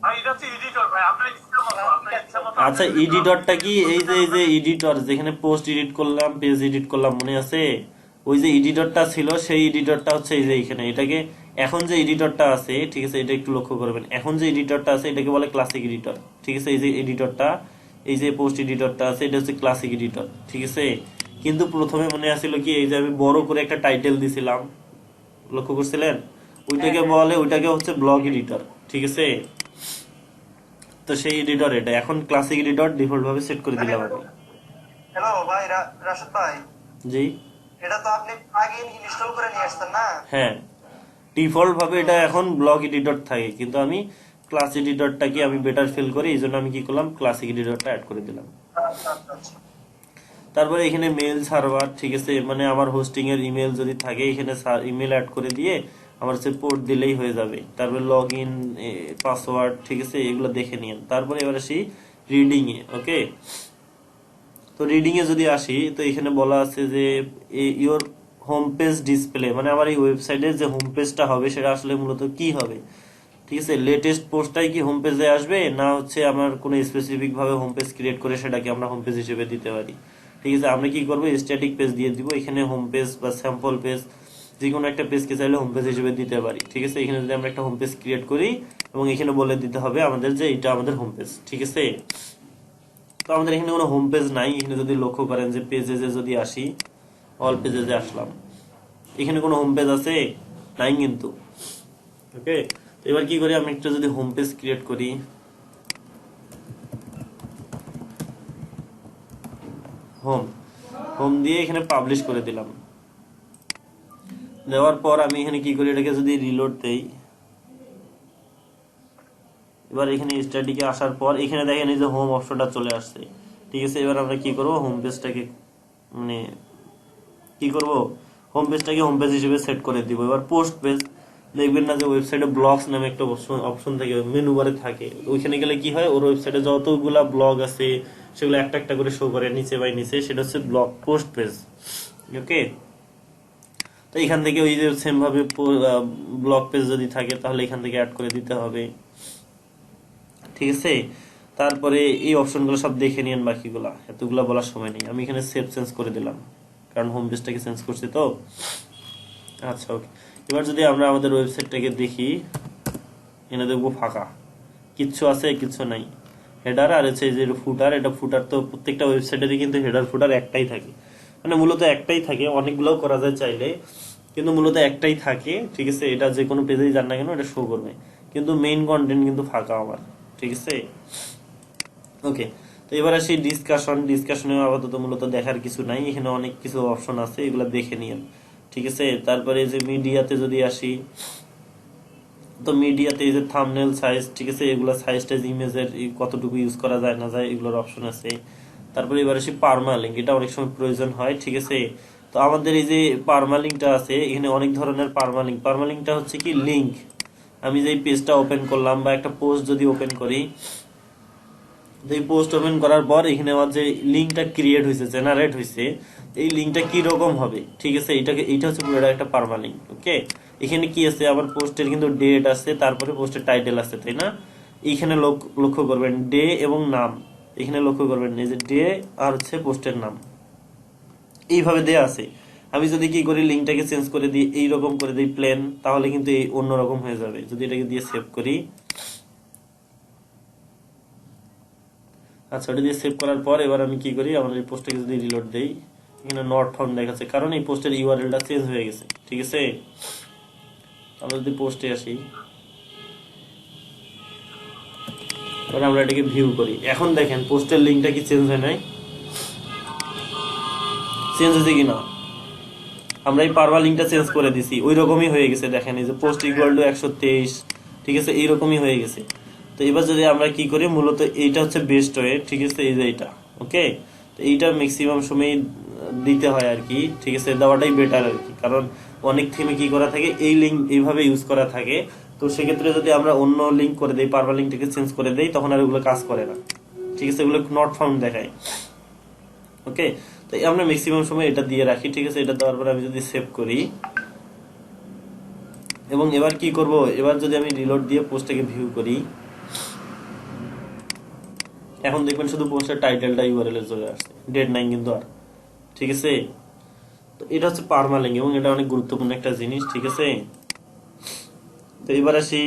ভাই এটা হচ্ছে এডিটর ভাই, আপনার ইচ্ছা মতো, আপনার ইচ্ছা মতো। আচ্ছা, এডিটরটা কি, এই যে এডিটর যেখানে পোস্ট এডিট করলাম, পেজ এডিট করলাম, মনে আছে? ওই যে এডিটরটা ছিল সেই এডিটরটা হচ্ছে এই যে এখানে, এটাকে এখন যে এডিটরটা আছে, ঠিক আছে, এটা একটু লক্ষ্য করবেন, এখন যে এডিটরটা আছে এটাকে বলে ক্লাসিক এডিটর। ঠিক আছে, এই যে এডিটরটা, এই যে পোস্ট এডিটরটা আছে এটা হচ্ছে ক্লাসিক এডিটর। ঠিক আছে, কিন্তু প্রথমে মনে আছিল কি, এই যে আমি বড় করে একটা টাইটেল দিছিলাম, লক্ষ্য করছিলেন, ওইটাকে বলে, ওইটাকে হচ্ছে ব্লগ এডিটর। ঠিক আছে, তো সেই এডিটর এটা এখন ক্লাসিক এডিটর ডিফল্ট ভাবে সেট করে দিলাম আমি। হ্যালো ভাই রাশেদ ভাই, জি, এটা তো আপনি প্লাগইন ইনস্টল করে নিয়ে আসছেন না? হ্যাঁ, ডিফল্ট ভাবে এটা এখন ব্লক এডিটর থাকে, কিন্তু আমি ক্লাস এডিটরটাকে আমি বেটার ফিল করি, এই জন্য আমি কি করলাম, ক্লাসিক এডিটরটা অ্যাড করে দিলাম। আচ্ছা আচ্ছা আচ্ছা। তারপরে এখানে মেল সার্ভার, ঠিক আছে, মানে আমার হোস্টিং এর ইমেল যদি থাকে এখানে ইমেল অ্যাড করে দিয়ে আমার সে পোর্ট দিলেই হয়ে যাবে। তারপরে লগ ইন, পাসওয়ার্ড, ঠিক আছে, এগুলো দেখে নিন। তারপরে এবার আসি রিডিং এ। ওকে, তো রিডিং এ যদি আসি তো এখানে বলা আছে যে ইওর হোম পেজ ডিসপ্লে, মানে আমার এই ওয়েবসাইটের যে হোম পেজটা হবে সেটা আসলে মূলত কি হবে। ঠিক আছে, লেটেস্ট পোস্টটাই কি হোম পেজে আসবে, না হচ্ছে আমার কোনো স্পেসিফিক ভাবে হোম পেজ ক্রিয়েট করে সেটাকে আমরা হোম পেজ হিসেবে দিতে পারি। ঠিক আছে, আমরা কি করবো, স্ট্যাটিক পেজ দিয়ে দিব, এখানে হোম পেজ বা স্যাম্পল পেজ যে কোনো একটা পেজকে চাইলে হোম পেজ হিসেবে দিতে পারি। ঠিক আছে, এখানে যদি আমরা একটা হোম পেজ ক্রিয়েট করি এবং এখানে বলে দিতে হবে আমাদের যে এটা আমাদের হোম পেজ। ঠিক আছে, তো আমাদের এখানে কোনো হোম পেজ নাই। এখানে যদি লক্ষ্য করেন যে পেজে যদি আসি, অল পেজে যে আসলাম, এখানে কোনো হোম পেজ আছে নাই কিন্তু। ওকে, তো এবার কি করি, আমি একটা যদি হোম পেজ ক্রিয়েট করি, হোম দিয়ে এখানে পাবলিশ করে দিলাম। দেওয়ার পর আমি এখানে কি করি, এটাকে যদি রিলোড দেই, এবার এখানে স্ট্যাটিকে আসার পর এখানে দেখেন এই যে হোম অপশনটা চলে আসছে। ঠিক আছে, এবার আমরা কি করব, হোম পেজটাকে মানে কি করব, হোম পেজটাকে হোম পেজ হিসেবে সেট করে দিব। এবার পোস্ট পেজ দেখবেন না যে ওয়েবসাইটে ব্লগস নামে একটা অপশন থাকে, মেনু বারে থাকে। ওইখানে গেলে কি হয়, ওর ওয়েবসাইটে যতগুলা ব্লগ আছে সেগুলো একটা একটা করে শো করে নিচে বাই নিচে, সেটা হচ্ছে ব্লগ পোস্ট পেজ। ওকে, তো এখান থেকে ওই যে সেম ভাবে ব্লগ পেজ যদি থাকে তাহলে এখান থেকে অ্যাড করে দিতে হবে। ঠিক আছে, তারপরে এই অপশনগুলো সব দেখে নিন, বাকিগুলা এতগুলা বলার সময় নেই। আমি এখানে সেভ চেঞ্জ করে দিলাম কারণ হোম পেজটাকে চেঞ্জ করছি তো। আচ্ছা, ওকে, এবার যদি আমরা আমাদের ওয়েবসাইটটাকে দেখি, এখানে দেখবো ফাঁকা, কিচ্ছু আছে কিচ্ছু নাই। হেডার আর হচ্ছে যে ফুটার, এটা ফুটার তো প্রত্যেকটা ওয়েবসাইটেরই কিন্তু হেডার ফুটার একটাই থাকে, মানে মূলত একটাই থাকে, অনেকগুলোও করা যায় চাইলে, কিন্তু মূলত একটাই থাকে। ঠিক আছে, এটা যে কোনো পেজেই যান না কেন এটা শো করবে, কিন্তু মেইন কন্টেন্ট কিন্তু ফাঁকা আমার। ঠিক আছে, ওকে, তো এবার আসি ডিসকাশনে আপাতত মূলত দেখার কিছু নাই, এখানে অনেক কিছু অপশন আছে, এগুলা দেখে নিন। ঠিক আছে, তারপরে যে মিডিয়াতে যদি আসি, তো মিডিয়াতে এই যে থাম্বনেল সাইজ, ঠিক আছে, এগুলা সাইজ টাইজ ইমেজের কতটুকু ইউজ করা যায় না যায় এগুলোর অপশন আছে। তারপরে এবার আসি পার্মালিঙ্ক, এটা অনেক সময় প্রয়োজন হয়। ঠিক আছে, তো আমাদের এই যে পার্মালিঙ্কটা আছে, এখানে অনেক ধরনের পার্মালিঙ্কটা হচ্ছে কি লিঙ্ক। আমি যে পেজটা ওপেন করলাম বা একটা পোস্ট যদি ওপেন করি, এই পোস্ট ওপেন করার পর এখানে আমার যে লিঙ্কটা ক্রিয়েট হয়েছে, জেনারেট হয়েছে, এই লিঙ্কটা কি রকম হবে। ঠিক আছে, এইটা হচ্ছে পুরোটা একটা পার্মালিঙ্ক। ওকে, এখানে কি আছে, আমার পোস্টের কিন্তু ডেট আছে, তারপরে পোস্টের টাইটেল আছে, তাই না? এখানে লক্ষ্য করবেন ডে এবং নাম, এখানে লক্ষ্য করবেন এই যে ডে আর হচ্ছে পোস্টের নাম এইভাবে দেয়া আছে। আমি যদি কি করি, লিঙ্কটাকে চেঞ্জ করে দিই, এইরকম করে দিই প্লেন, তাহলে কিন্তু এই অন্যরকম হয়ে যাবে। যদি এটাকে দিয়ে সেভ করি, আচ্ছা, ওটা দিয়ে সেভ করার পর এবার আমি কি করি, আমার এই পোস্টটাকে যদি রিলোড দেই, এখানে নট ফাউন্ড দেখাচ্ছে, কারণ এই পোস্টের ইউআরএলটা চেঞ্জ হয়ে গেছে। ঠিক আছে, আমরা যদি পোস্টে আসি, এবার আমরা এটাকে ভিউ করি, এখন দেখেন পোস্টের লিঙ্কটা কি চেঞ্জ হয় নাই, চেঞ্জ হয়েছে কিনা। আমরা এই পারওয়া লিঙ্কটা চেঞ্জ করে দিছি, ওই রকমই হয়ে গেছে। দেখেন এই যে পোস্ট ইকুয়াল টু 123, ঠিক আছে, এইরকমই হয়ে গেছে। তো এবার যদি আমরা কি করি, মূলত এইটা হচ্ছে বেস্ট ওয়ে। ঠিক আছে, এই যে এইটা, ওকে, তো এইটা ম্যাক্সিমাম সময় দিতে হয় আর কি। ঠিক আছে, দেওয়াটাই বেটার আর কি, কারণ অনেক থিমে কি করা থাকে, এই লিঙ্ক এইভাবে ইউজ করা থাকে। তো সেক্ষেত্রে যদি আমরা অন্য লিঙ্ক করে দেই, পারওয়া লিঙ্কটাকে চেঞ্জ করে দেই, তখন আর ওগুলো কাজ করে না। ঠিক আছে, এগুলো নট ফাউন্ড দেখায়। ওকে, তো আমরা ম্যাক্সিমাম সময় এটা দিয়ে রাখি। ঠিক আছে, এটা দেওয়ার পরে আমি যদি সেভ করি এবং এবার কি করব, এবার যদি আমি রিলোড দিয়ে পোস্টটাকে ভিউ করি, এখন দেখবেন শুধু পোস্টের টাইটেলটা ইউআরএল এ চলে আসছে, ডেট নাই কিন্তু আর। ঠিক আছে, তো এটা হচ্ছে পার্মালিঙ্ক এবং এটা অনেক গুরুত্বপূর্ণ একটা জিনিস। ঠিক আছে, তো এবার আসি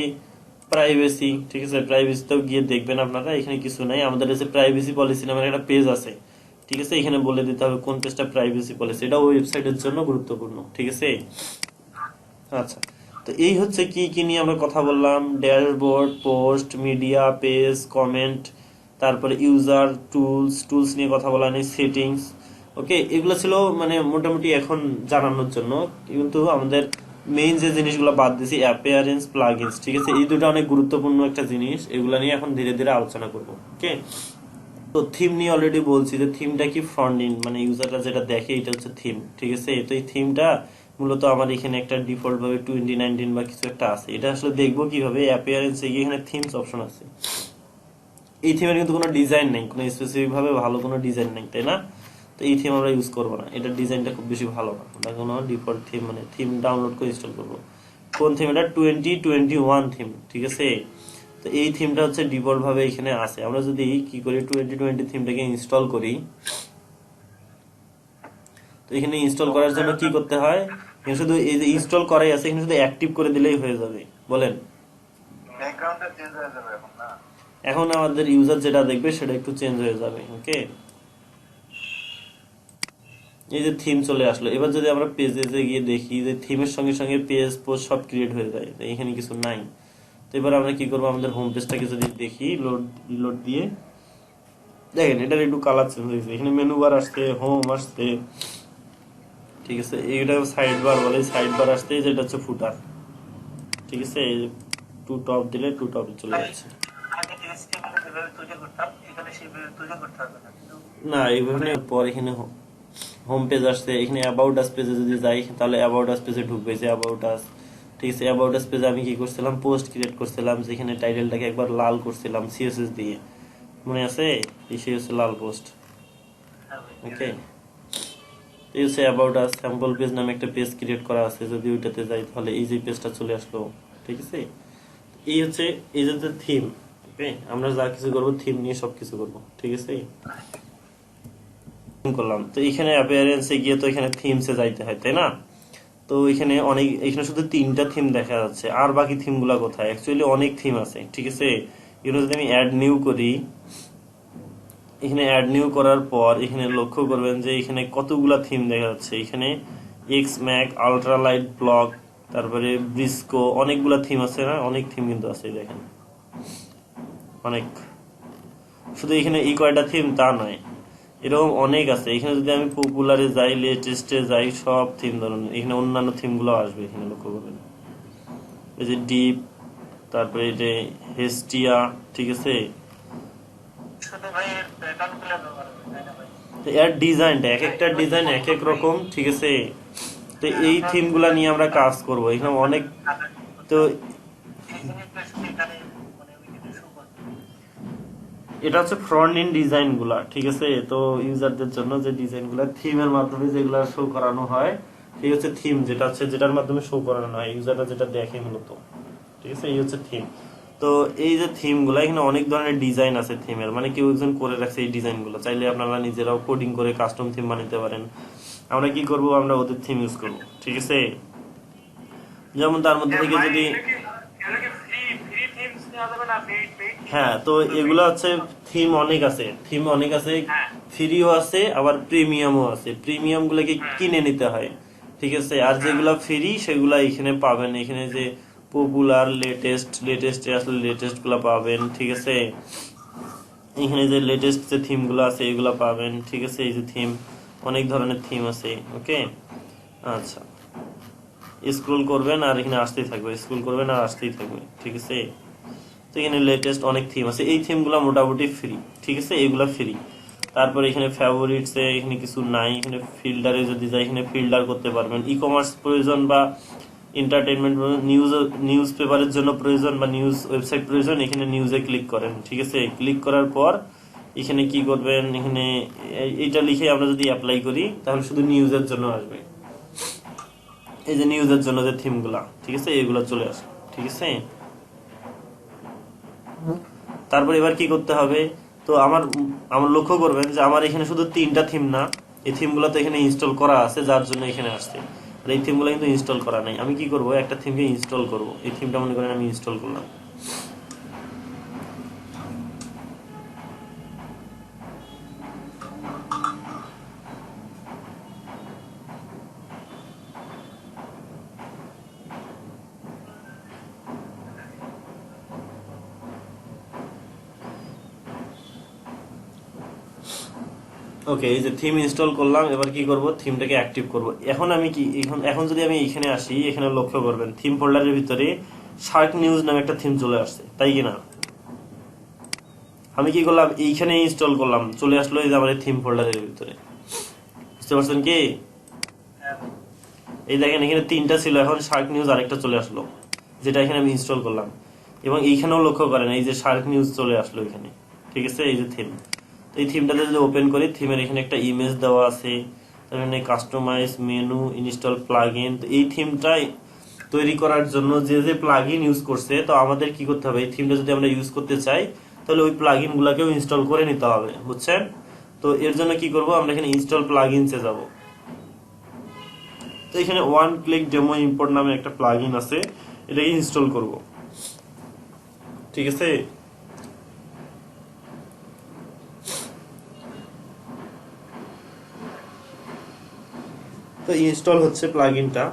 প্রাইভেসি। ঠিক আছে, প্রাইভেসিতেও গিয়ে দেখবেন আপনারা, এখানে কিছু নাই, আমাদের কাছে প্রাইভেসি পলিসি নামের একটা পেজ আছে। ঠিক আছে, এখানে বলে দিতে হবে কোন পেজটা প্রাইভেসি পলিসি, এটা ওয়েবসাইটের জন্য গুরুত্বপূর্ণ। ঠিক আছে, আচ্ছা, তো এই হচ্ছে কি কি নিয়ে আমরা কথা বললাম, dashboard, post, media, page, comment, তারপরে ইউজার, টুলস নিয়ে কথা বলা নেই, সেটিংস। ওকে, এগুলো ছিল মানে মোটামুটি এখন জানানোর জন্য, কিন্তু আমাদের মেইন যে জিনিসগুলো বাদ দিছি, অ্যাপিয়ারেন্স, প্লাগইনস। ঠিক আছে, এই দুটো অনেক গুরুত্বপূর্ণ একটা জিনিস, এগুলো নিয়ে এখন ধীরে ধীরে আলোচনা করব। ওকে, তো থিম নিয়ে অলরেডি বলছি যে থিমটা কি, ফ্রন্ট এন্ড মানে ইউজাররা যেটা দেখে এটা হচ্ছে থিম। ঠিক আছে, তো এই থিমটা মূলত আমার এখানে একটা ডিফল্ট ভাবে 2019 বা কিছু একটা আছে, এটা আসলে দেখবো কিভাবে, অ্যাপিয়ারেন্স এ গিয়ে এখানে থিমস অপশন আছে। এই থিমের কিন্তু কোনো ডিজাইন নেই, কোনো স্পেসিফিক ভাবে ভালো কোনো ডিজাইন নেই, তাই না? তো এই থিম আমরা ইউজ করবো না, এটার ডিজাইনটা খুব বেশি ভালো না, আমরা কোনো ডিফল্ট থিম মানে থিম ডাউনলোড করে ইনস্টল করবো। কোন থিম? এটা 2021 থিম। ঠিক আছে, তো এই থিমটা হচ্ছে ডিফল্ট ভাবে এখানে আছে। আমরা যদি কি করি, 2020 থিমটাকে ইনস্টল করি, তো এখানে ইনস্টল করার জন্য কি করতে হয়, এখানে শুধু এই যে ইনস্টল করাই আছে, এখানে শুধু অ্যাক্টিভ করে দিলেই হয়ে যাবে। বলেন, ব্যাকগ্রাউন্ডটা চেঞ্জ হয়ে যাবে এখন না? এখন আমাদের ইউজার যেটা দেখবে সেটা একটু চেঞ্জ হয়ে যাবে। ওকে, এই যে থিম চলে আসলো। এবার যদি আমরা পেজে গিয়ে দেখি যে থিমের সঙ্গে সঙ্গে পেজ পোস্ট সব ক্রিয়েট হয়ে যায়, এখানে কিছু নাই। তো এবার আমরা কি করবো, আমাদের হোম পেজটাকে যদি দেখি লোড দিয়ে, দেখেন এটার একটু কালার চেঞ্জ হয়েছে। এখানে মেনু বার আসছে, হোম আসছে, ঠিক আছে, এইটা সাইড বার বলে, সাইড বার আসতে যেটা হচ্ছে ফুটার, ঠিক আছে, এই টু টপ দিলে টু টপে চলে যাচ্ছে। আগে HTML যেভাবে তৈরি করতাম এখানে সেভাবে তৈরি করতে হবে না, কিন্তু না এইভাবে পর এখানে হোম পেজ আসছে, এখানে অ্যাবাউট আস পেজে যদি যাই তাহলে অ্যাবাউট আস পেজে ঢুকবে, যে অ্যাবাউট আস, ঠিক আছে। অ্যাবাউট আস পেজে আমি কি করছিলাম, পোস্ট ক্রিয়েট করছিলাম, যেখানে টাইটেলটাকে একবার লাল করছিলাম সিএসএস দিয়ে, মনে আছে, এই সেই হচ্ছে লাল পোস্ট। ওকে, এই হচ্ছে অ্যাবাউট আস। স্যাম্পল পেজ নামে একটা পেজ ক্রিয়েট করা আছে, যদি ওইটাতে যাই তাহলে এই যে পেজটা চলে আসলো, ঠিক আছে। এই হচ্ছে এই যে থিম। ওকে, আমরা যা কিছু করবো থিম নিয়ে সবকিছু করবো, ঠিক আছে। করলাম তো এখানে অ্যাপিয়ারেন্সে গিয়ে তো এখানে থিমসে যাইতে হয়, তাই না? তো এখানে এখানে শুধু 3টা থিম দেখা যাচ্ছে, আর বাকি থিম গুলা কোথায়? অ্যাকচুয়ালি অনেক থিম আছে, ঠিক আছে। এগুলো যদি আমি অ্যাড নিউ করি, এখানে অ্যাড নিউ করার পর এখানে লক্ষ্য করবেন যে এখানে কতগুলা থিম দেখা যাচ্ছে। এখানে x Mac, ultra light block, তারপরে ব্রিস্কো, অনেকগুলা থিম আছে না, অনেক থিম কিন্তু আছে, দেখেন অনেক। শুধু এখানে এই কয়টা থিম তা নয়, এরকম অনেক আছে। এখানে যদি আমি পপুলারে যাই, লেটেস্টে যাই, সব থিম ধরুন, এখানে অন্যান্য থিম গুলো আসবে, এখানে লক্ষ্য করবেন। এই যে ডিপ, তারপরে এই যে হেস্টিয়া, ঠিক আছে। শুধু ভাই এর প্যাটার্ন গুলো ব্যবহার হবে, তাই না ভাই? তো এর ডিজাইনটা এক একটা ডিজাইন এক এক রকম, ঠিক আছে। তো এই থিম গুলা নিয়ে আমরা কাজ করব, এখানে অনেক। তো এটা হচ্ছে ফ্রন্ট এন্ড ডিজাইন গুলা, ঠিক আছে। তো ইউজারদের জন্য যে ডিজাইন গুলা থিমের মাধ্যমে যেগুলা শো করানো হয়, এই হচ্ছে থিম, যেটা হচ্ছে যেটার মাধ্যমে শো করানো হয়, ইউজাররা যেটা দেখে মূলত, ঠিক আছে। এই হচ্ছে থিম। তো এই যে থিম গুলা, এখানে অনেক ধরনের ডিজাইন আছে থিমের, মানে কেউ একজন করে রাখছে এই ডিজাইন গুলো, চাইলে আপনারা নিজেরাও কোডিং করে কাস্টম থিম বানাতে পারেন। আমরা কি করব, আমরা ওদের থিম ইউজ করব, ঠিক আছে। যেমন তার মধ্যে থেকে যদি, হ্যাঁ, তো এগুলো হচ্ছে থিম অনেক আছে, থিম অনেক আছে, ফ্রিও আছে আবার প্রিমিয়ামও আছে। প্রিমিয়াম গুলোকে কিনে নিতে হয়, ঠিক আছে। আর যেগুলো ফ্রি সেগুলা এখানে পাবেন, এখানে যে পপুলার, লেটেস্টে আসলে লেটেস্ট গুলা পাবেন, ঠিক আছে। এখানে যে লেটেস্ট যে থিম গুলো আছে এগুলা পাবেন, ঠিক আছে। এই যে থিম, অনেক ধরনের থিম আছে। ওকে, আচ্ছা, স্ক্রল করবেন আর এখানে আসতেই থাকবে, স্ক্রল করবেন আর আসতেই থাকবে, ঠিক আছে। তো এখানে লেটেস্ট অনেক থিম আছে, এই থিমগুলো মোটামুটি ফ্রি, ঠিক আছে, এগুলা ফ্রি। তারপরে এখানে ফেভারিটসে এখানে কিছু নাই, এখানে ফিল্টারে যদি যাই এখানে ফিল্টার করতে পারবেন। ই কমার্স প্রয়োজন বা এন্টারটেনমেন্ট নিউজ পেপারের জন্য প্রয়োজন বা নিউজ ওয়েবসাইট প্রয়োজন, এখানে নিউজে ক্লিক করেন, ঠিক আছে। ক্লিক করার পর এখানে কি করবেন, এখানে এইটা লিখে আমরা যদি অ্যাপ্লাই করি তাহলে শুধু নিউজের জন্য আসবে। এই যে নিউজের জন্য যে থিমগুলা, ঠিক আছে, এগুলো চলে আসে, ঠিক আছে। তারপর এবার কি করতে হবে, তো আমার লক্ষ্য করবেন যে আমার এখানে শুধু 3টা থিম না, এই থিমগুলো তো এখানে ইনস্টল করা আছে, যার জন্য এখানে আসছে। আর এই থিমগুলো কিন্তু ইনস্টল করা নাই। আমি কি করব, একটা থিমকে ইনস্টল করব। এই থিমটা মনে করেন আমি ইনস্টল করলাম। ওকে, এই যে থিম ইনস্টল করলাম, এবার কি করব, থিমটাকে অ্যাক্টিভ করব। এখন আমি কি, এখন যদি আমি এখানে আসি, এখানে লক্ষ্য করবেন থিম ফোল্ডারের ভিতরে শার্ক নিউজ নামে একটা থিম চলে আসছে, তাই কি না? আমি কি করলাম, এইখানে ইনস্টল করলাম, চলে আসলো এই যে আমার থিম ফোল্ডারের ভিতরে, বুঝতে পারছেন কি? এই দেখেন এখানে 3টা ছিল, এখন শার্ক নিউজ আরেকটা চলে আসলো, যেটা এখানে আমি ইনস্টল করলাম। এবং এইখানেও লক্ষ্য করেন এই যে শার্ক নিউজ চলে আসলো এখানে, ঠিক আছে। এই যে থিম, এই থিমটাতে যদি ওপেন করি, থিমের এখানে একটা ইমেজ দেওয়া আছে, তারপরে কাস্টমাইজ মেনু, ইনস্টল প্লাগইন। তো এই থিমটা তৈরি করার জন্য যে যে প্লাগইন ইউজ করছে, তো আমাদের কি করতে হবে, এই থিমটা যদি আমরা ইউজ করতে চাই তাহলে ওই প্লাগইন গুলাকেও ইনস্টল করে নিতে হবে, বুঝছেন? তো এর জন্য কি করব, আমরা এখানে ইনস্টল প্লাগইনসে যাব। তো এখানে ওয়ান ক্লিক ডেমো ইম্পোর্ট নামে একটা প্লাগইন আছে, এটাকে ইনস্টল করব। ঠিক আছে, তো ইনস্টল হচ্ছে প্লাগইনটা।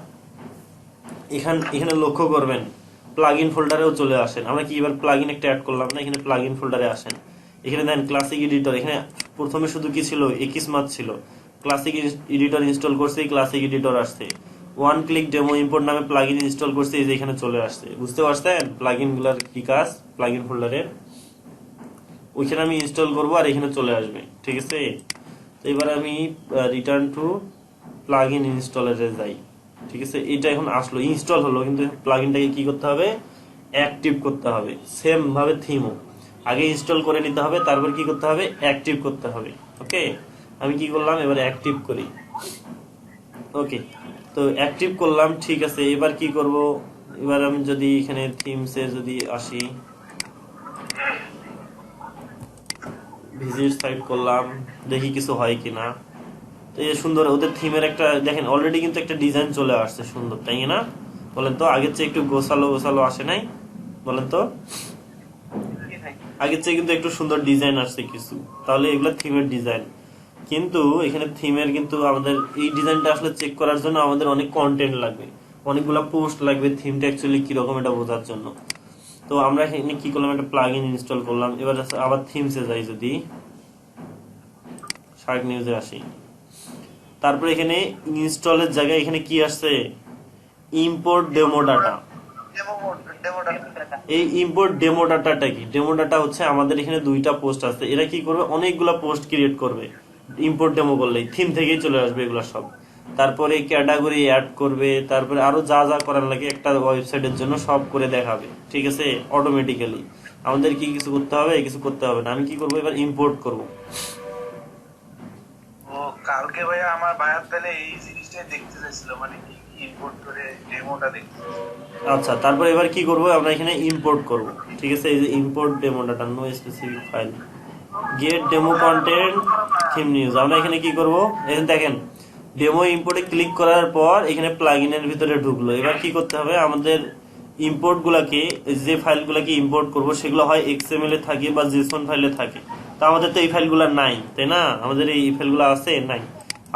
এখানে লক্ষ্য করবেন প্লাগইন ফোল্ডারেও চলে আসেন। আমরা কি এবার প্লাগইন একটা অ্যাড করলাম না, এখানে প্লাগইন ফোল্ডারে আসেন। এখানে দেন ক্লাসিক এডিটর, এখানে প্রথমে শুধু কি ছিল, একিসমাত ছিল। ক্লাসিক এডিটর ইনস্টল করছে, ক্লাসিক এডিটর আসছে। ওয়ান ক্লিক ডেমো ইম্পোর্ট নামে প্লাগইন ইনস্টল করছে, এই যে এখানে চলে আসছে। বুঝতে পারছেন প্লাগইন গুলার কি কাজ, প্লাগইন ফোল্ডারে ওইখানে আমি ইনস্টল করব আর এখানে চলে আসবে। ঠিক আছে, তো এবার আমি রিটার্ন টু প্লাগইন ইনস্টলারে যাই। ঠিক আছে, এটা এখন আসলো, ইনস্টল হলো, কিন্তু প্লাগইনটাকে কি করতে হবে, অ্যাক্টিভ করতে হবে। সেম ভাবে থিমও আগে ইনস্টল করে নিতে হবে, তারপর কি করতে হবে, অ্যাক্টিভ করতে হবে। ওকে, আমি কি করলাম, এবার অ্যাক্টিভ করি। ওকে, তো অ্যাক্টিভ করলাম। ঠিক আছে, এবার কি করব, এবার আমি যদি এখানে থিমসে যদি আসি, ভিজিট সাইট করলাম, দেখি কিছু হয় কিনা। তো এই সুন্দর ওদের থিমের একটা দেখেন, অলরেডি কিন্তু একটা ডিজাইন চলে আসছে সুন্দর, তাই না? বলেন তো, আগের চেয়ে একটু গোছালো গোছালো আসে নাই? বলেন তো, আগের চেয়ে কিন্তু একটু সুন্দর ডিজাইন আসছে কিছু। তাহলে এগুলো থিমের ডিজাইন, কিন্তু এখানে থিমের কিন্তু আমাদের এই ডিজাইনটা আসলে চেক করার জন্য আমাদের অনেক কন্টেন্ট লাগবে, অনেকগুলো পোস্ট লাগবে থিমটা অ্যাকচুয়ালি কিরকম এটা বোঝার জন্য। তো আমরা এখানে কি করলাম, একটা প্লাগইন ইনস্টল করলাম। এবার আবার থিমসে যাই, যদি শার্ক নিউজে আসি, তারপরে এখানে ইনস্টলের জায়গায় এখানে কি আসছে, ইম্পোর্ট ডেমো ডাটা। এই ইম্পোর্ট ডেমো ডাটাটা কি, ডেমো ডাটা হচ্ছে আমাদের এখানে দুইটা পোস্ট আছে, এরা কি করবে, অনেকগুলা পোস্ট ক্রিয়েট করবে। ইম্পোর্ট ডেমো করলেই থিম থেকেই চলে আসবে এগুলো সব। তারপরে ক্যাটাগরি অ্যাড করবে, তারপরে আরো যা যা করার লাগে একটা ওয়েবসাইটের জন্য সব করে দেখাবে। ঠিক আছে, অটোমেটিক্যালি আমাদের কি কিছু করতে হবে, কিছু করতে হবে না। আমি কি করবো, এবার ইম্পোর্ট করব। ও কালকে ভাইয়া আমার ভাইয়ার তাহলে এই জিনিসটাই দেখতে চাইছিল, মানে কি ইম্পোর্ট করে ডেমোটা দেখতে। আচ্ছা, তারপর এবার কি করব, আমরা এখানে ইম্পোর্ট করব। ঠিক আছে, এই যে import demo data, no specific file, get demo content theme news. আমরা এখানে কি করব, এখানে দেখেন ডেমো ইম্পোর্টে ক্লিক করার পর এখানে প্লাগইনের ভিতরে ঢুকলো। এবার কি করতে হবে, আমাদের ইম্পোর্ট গুলাকে, যে ফাইলগুলোকে ইম্পোর্ট করব সেগুলো হয় এক্সএমএল এ থাকে বা জেসন ফাইলে থাকে। তো আমাদের তো এই ফাইলগুলো নাই, তাই না? আমাদের এই ফাইলগুলো আছে নাই।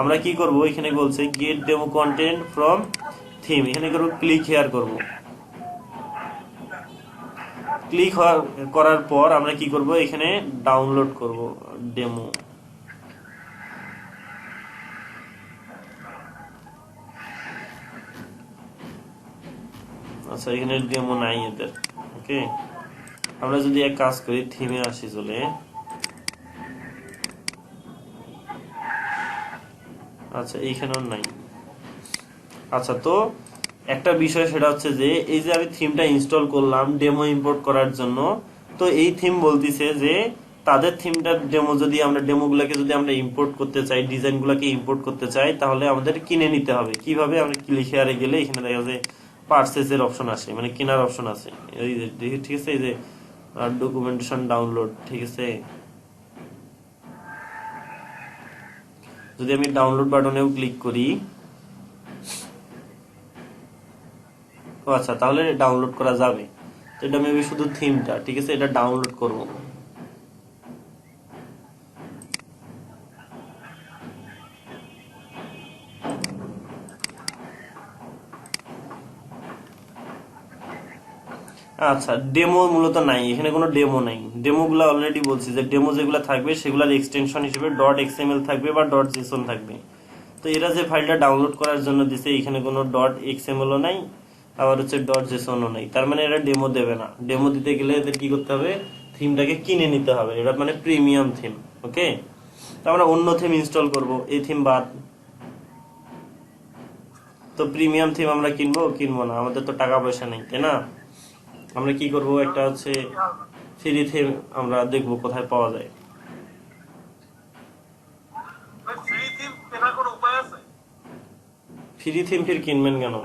আমরা কি করব, এখানে বলছে get demo content from theme, এখানে করব ক্লিক হেয়ার করব। ক্লিক করার পর আমরা কি করব, এখানে ডাউনলোড করব ডেমো। আচ্ছা, এখানে ডেমো নাই এদের। ওকে, আমরা যদি এক কাজ করি, থিমে আসি, চলে আচ্ছা এইখানেও নাই। আচ্ছা, তো একটা বিষয় সেটা হচ্ছে যে এই যে আমি থিমটা ইনস্টল করলাম ডেমো ইম্পোর্ট করার জন্য, তো এই থিম বলতিছে যে তাদের থিমটার ডেমো যদি আমরা ডেমোগুলোকে যদি আমরা ইম্পোর্ট করতে চাই, ডিজাইনগুলোকে ইম্পোর্ট করতে চাই, তাহলে আমাদের কিনে নিতে হবে। কিভাবে, আমরা ক্লিক হেয়ারে গেলে এখানে দেখা যায় পারচেজের অপশন আসে, মানে কেনার অপশন আছে। এই যে ঠিক আছে, এই যে ডকুমেন্টেশন ডাউনলোড। ঠিক আছে, যদি আমি ডাউনলোড বাটনেও ক্লিক করি, ও আচ্ছা, তাহলে ডাউনলোড করা যাবে। তো এটা মেবি শুধু থিমটা, ঠিক আছে, এটা ডাউনলোড করব। আচ্ছা, ডেমো মূলত নাই, এখানে কোনো ডেমো নাই। ডেমোগুলো অলরেডি বলছি যে ডেমো যেগুলো থাকবে সেগুলোর এক্সটেনশন হিসেবে ডট এক্সএমএল থাকবে বা ডট জেসন থাকবে। তো এরা যে ফাইলটা ডাউনলোড করার জন্য দিছে, এখানে কোনো ডট এক্সএমএলও নাই, আবার হচ্ছে ডট জেসনও নাই। তার মানে এরা ডেমো দেবে না। ডেমো দিতে গেলে এদের কি করতে হবে, থিমটাকে কিনে নিতে হবে। এটা মানে প্রিমিয়াম থিম। ওকে, তো আমরা অন্য থিম ইনস্টল করব, এই থিম বাদ। তো প্রিমিয়াম থিম আমরা কিনবো না, আমাদের তো টাকা পয়সা নেই, তাই না? আমরা কি করব, একটা হচ্ছে ফ্রি থিম আমরা দেখবো কোথায় পাওয়া যায়। ফ্রি থিম কেনার কোনো উপায় আছে? ফ্রি থিম ফির কিনবেন কেন?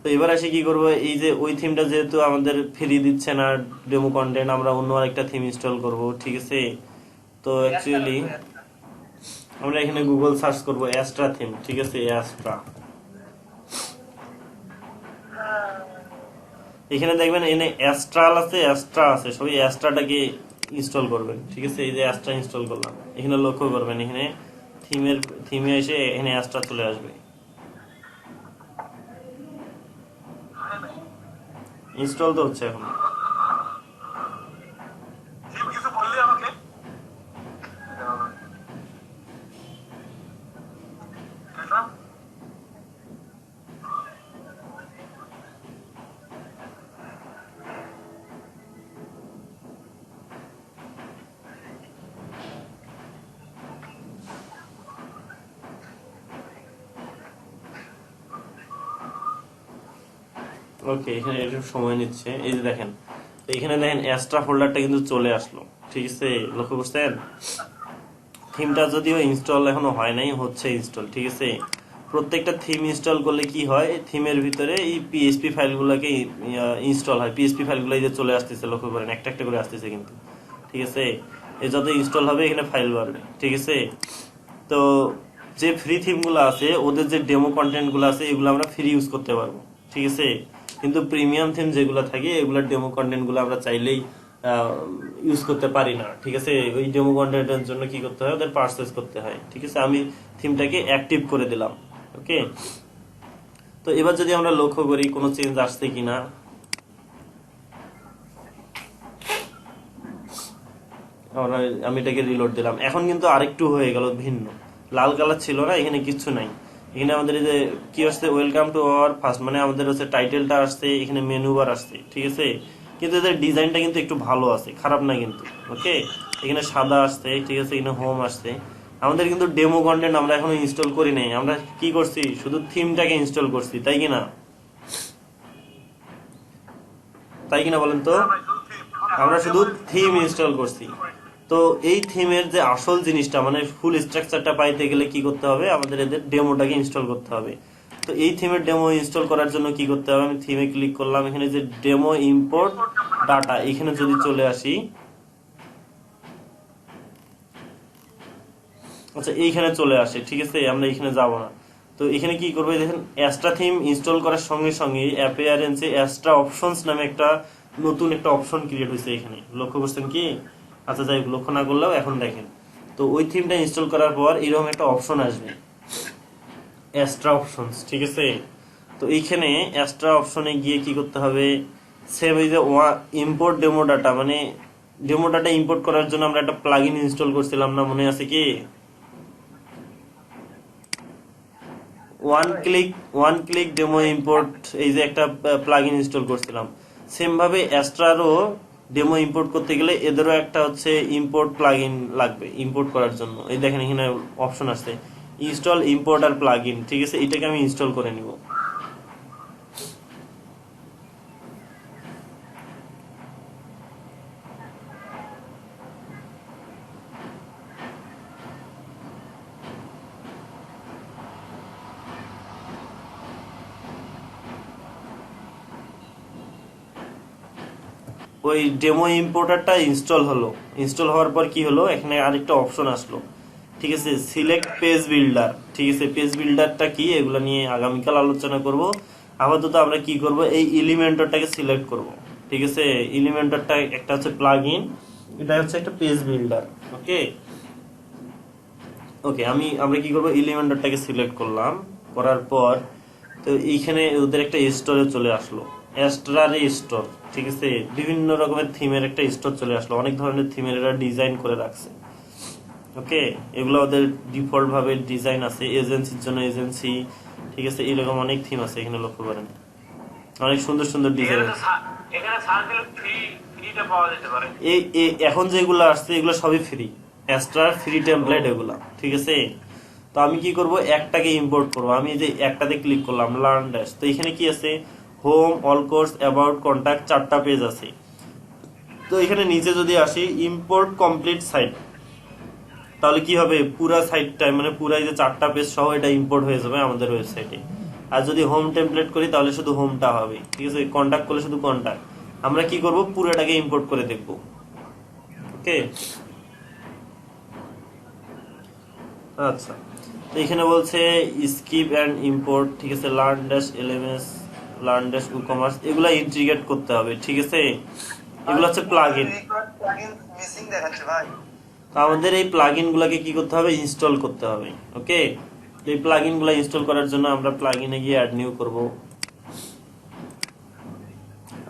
তো এবার আসি কি করব, এই যে ওই থিমটা যেহেতু আমাদের ফ্রি দিচ্ছে না ডেমো কন্টেন্ট, আমরা অন্য আরেকটা থিম ইনস্টল করব। ঠিক আছে, তো অ্যাকচুয়ালি আমরা এখানে গুগল সার্চ করব অ্যাস্ট্রা থিম। ঠিক আছে, অ্যাস্ট্রা। এখানে দেখবেন এখানে অ্যাস্ট্রাল আছে, অ্যাস্ট্রা আছে, সবই অ্যাস্ট্রাটাকে ইনস্টল করবেন। ঠিক আছে, এই যে অ্যাস্ট্রা ইনস্টল করলাম, এখানে লক্ষ্য করবেন এখানে থিমে এসে এখানে অ্যাস্ট্রা চলে আসবে। ইনস্টল তো হচ্ছে এখন। কিছু বললি আমাকে? ওকে, এখানে একটু সময় নিচ্ছে। এই যে দেখেন, তো এখানে দেখেন অ্যাস্ট্রা ফোল্ডারটা কিন্তু চলে আসলো। ঠিক আছে, লক্ষ্য করছেন? থিমটা যদিও ইনস্টল এখনো হয় নাই, হচ্ছে ইনস্টল। ঠিক আছে, প্রত্যেকটা থিম ইনস্টল করলে কি হয়, থিমের ভিতরে এই পিএইচপি ফাইলগুলোকে ইনস্টল হয়। পিএইচপি ফাইলগুলো এই যে চলে আসতেছে, লক্ষ্য করেন একটা একটা করে আসতেছে কিন্তু। ঠিক আছে, এই যত ইনস্টল হবে এখানে ফাইল বাড়বে। ঠিক আছে, তো যে ফ্রি থিমগুলো আছে, ওদের যে ডেমো কন্টেন্টগুলো আছে, এগুলো আমরা ফ্রি ইউজ করতে পারবো। ঠিক আছে, কিন্তু প্রিমিয়াম থিম যেগুলো থাকে, এগুলোর ডেমো কন্টেন্টগুলো আমরা চাইলেই ইউজ করতে পারি না। ঠিক আছে, ওই ডেমো কন্টেন্টের জন্য কি করতে হয়, ওদের পারচেজ করতে হয়। ঠিক আছে, আমি থিমটাকে অ্যাক্টিভ করে দিলাম। ওকে, তো এবার যদি আমরা লক্ষ্য করি কোনো চেঞ্জ আসছে কিনা, আমি এটাকে রিলোড দিলাম, এখন কিন্তু আরেকটু হয়ে গেল ভিন্ন। লাল কালার ছিল না, এখানে কিছু নাই। এখানে আমাদের এই যে কি আসছে, ওয়েলকাম টু আওয়ার ফার্স্ট, মানে আমাদের হচ্ছে টাইটেলটা আসছে, এখানে মেনু বার আসছে। ঠিক আছে, কিন্তু এদের ডিজাইনটা কিন্তু একটু ভালো আছে, খারাপ না কিন্তু। ওকে, এখানে সাদা আসছে। ঠিক আছে, এখানে হোম আসছে। আমাদের কিন্তু ডেমো কন্টেন্ট আমরা এখনো ইনস্টল করি নাই। আমরা কি করছি, শুধু থিমটাকে ইনস্টল করছি, তাই কিনা? তাই কিনা বলেন তো? আমরা শুধু থিম ইনস্টল করছি। তো এই থিমের যে আসল জিনিসটা, মানে ফুল স্ট্রাকচারটা পাইতে গেলে কি করতে হবে, আমাদের এদের ডেমোটাকে ইনস্টল করতে হবে। তো এই থিমের ডেমো ইনস্টল করার জন্য কি করতে হবে, আমি থিমে ক্লিক করলাম, এখানে যে ডেমো ইম্পোর্ট ডাটা, এখানে যদি চলে আসি, আচ্ছা এইখানে চলে আসে। ঠিক আছে, আমরা এখানে যাব না। তো এখানে কি করবো, দেখেন অ্যাস্ট্রা থিম ইনস্টল করার সঙ্গে সঙ্গে অ্যাপিয়ারেন্সে অ্যাস্ট্রা অপশনস নামে একটা নতুন একটা অপশন ক্রিয়েট হয়েছে এখানে, লক্ষ্য করছেন কি? আচ্ছা যাই হোক, লক্ষ্য না করলেও এখন দেখেন, তো ওই থিমটা ইনস্টল করার পর এরকম একটা অপশন আসবে, অ্যাস্ট্রা অপশনস। ঠিক আছে, তো এইখানে অ্যাস্ট্রা অপশনে গিয়ে কি করতে হবে, সেভ এই যে ইম্পোর্ট ডেমো ডাটা, মানে ডেমো ডাটা ইম্পোর্ট করার জন্য আমরা একটা প্লাগইন ইনস্টল করছিলাম না, মনে আছে কি? ওয়ান ক্লিক ডেমো ইম্পোর্ট, এই যে একটা প্লাগইন ইনস্টল করছিলাম। সেম ভাবে অ্যাস্ট্রারও ডেমো ইম্পোর্ট করতে গেলে এদেরও একটা হচ্ছে ইম্পোর্ট প্লাগইন লাগবে ইম্পোর্ট করার জন্য। এই দেখেন এখানে অপশন আছে ইনস্টল ইম্পোর্ট আর প্লাগইন। ঠিক আছে, এটাকে আমি ইনস্টল করে নিব। ওই ডেমো ইম্পোর্টারটা ইনস্টল হলো। ইনস্টল হওয়ার পর কি হলো, এখানে আরেকটা অপশন আসলো। ঠিক আছে, সিলেক্ট পেজ বিল্ডার। ঠিক আছে, পেজ বিল্ডারটা কি, এগুলো নিয়ে আগামীকাল আলোচনা করব। আপাতত আমরা কি করব, এই এলিমেন্টরটাকে সিলেক্ট করব। ঠিক আছে, এলিমেন্টরটা একটা হচ্ছে প্লাগইন, এটা হচ্ছে একটা পেজ বিল্ডার। ওকে ওকে, আমরা কি করব, এলিমেন্টরটাকে সিলেক্ট করলাম। করার পর তো এইখানে ওদের একটা স্টোরে চলে আসলো, অ্যাস্ট্রার স্টোর। ঠিক আছে, বিভিন্ন রকমের থিমের একটা স্টোর চলে আসলো, অনেক ধরনের থিমের এরা ডিজাইন করে রাখছে। ওকে, এগুলো ওদের ডিফল্ট ভাবে ডিজাইন আছে, এজেন্সির জন্য এজেন্সি। ঠিক আছে, এরকম অনেক থিম আছে এখানে, লক্ষ্য করেন অনেক সুন্দর সুন্দর ডিজাইন আছে। এখানে সার্কেল ফ্রিটা পাওয়া যেতে পারে। এখন যেগুলো আসছে এগুলো সবই ফ্রি, অ্যাস্ট্রার ফ্রি টেমপ্লেট এগুলা। ঠিক আছে, তো আমি কি করব, একটাকে ইম্পোর্ট করব। আমি যে একটাতে ক্লিক করলাম, লার্ন ড্যাশ, তো এখানে কি আছে, home, all course, about, contact, 4টা পেজ আছে। তো এখানে নিচে যদি আসি, ইম্পোর্ট কমপ্লিট সাইট, তাহলে কি হবে, পুরা সাইটটা মানে পুরা এই যে 4টা পেজ সহ এটা ইম্পোর্ট হয়ে যাবে আমাদের ওয়েবসাইটে। আর যদি হোম টেমপ্লেট করি তাহলে শুধু হোমটা হবে। ঠিক আছে, কন্টাক্ট করলে শুধু কন্টাক্ট। আমরা কি করব, পুরোটাকে ইম্পোর্ট করে দেখব। ওকে, আচ্ছা, তো এখানে বলছে স্কিপ অ্যান্ড ইম্পোর্ট। ঠিক আছে, LearnDash LMS LearnDash ecommerce এগুলা ইন্টিগ্রেট করতে হবে, ঠিক আছে? এগুলো হচ্ছে প্লাগইন। প্লাগইন মিসিং দেখাচ্ছে ভাই। তো আমাদের এই প্লাগইন গুলাকে কি করতে হবে, ইনস্টল করতে হবে। ওকে, এই প্লাগইন গুলা ইনস্টল করার জন্য আমরা প্লাগইনে গিয়ে অ্যাড নিউ করব।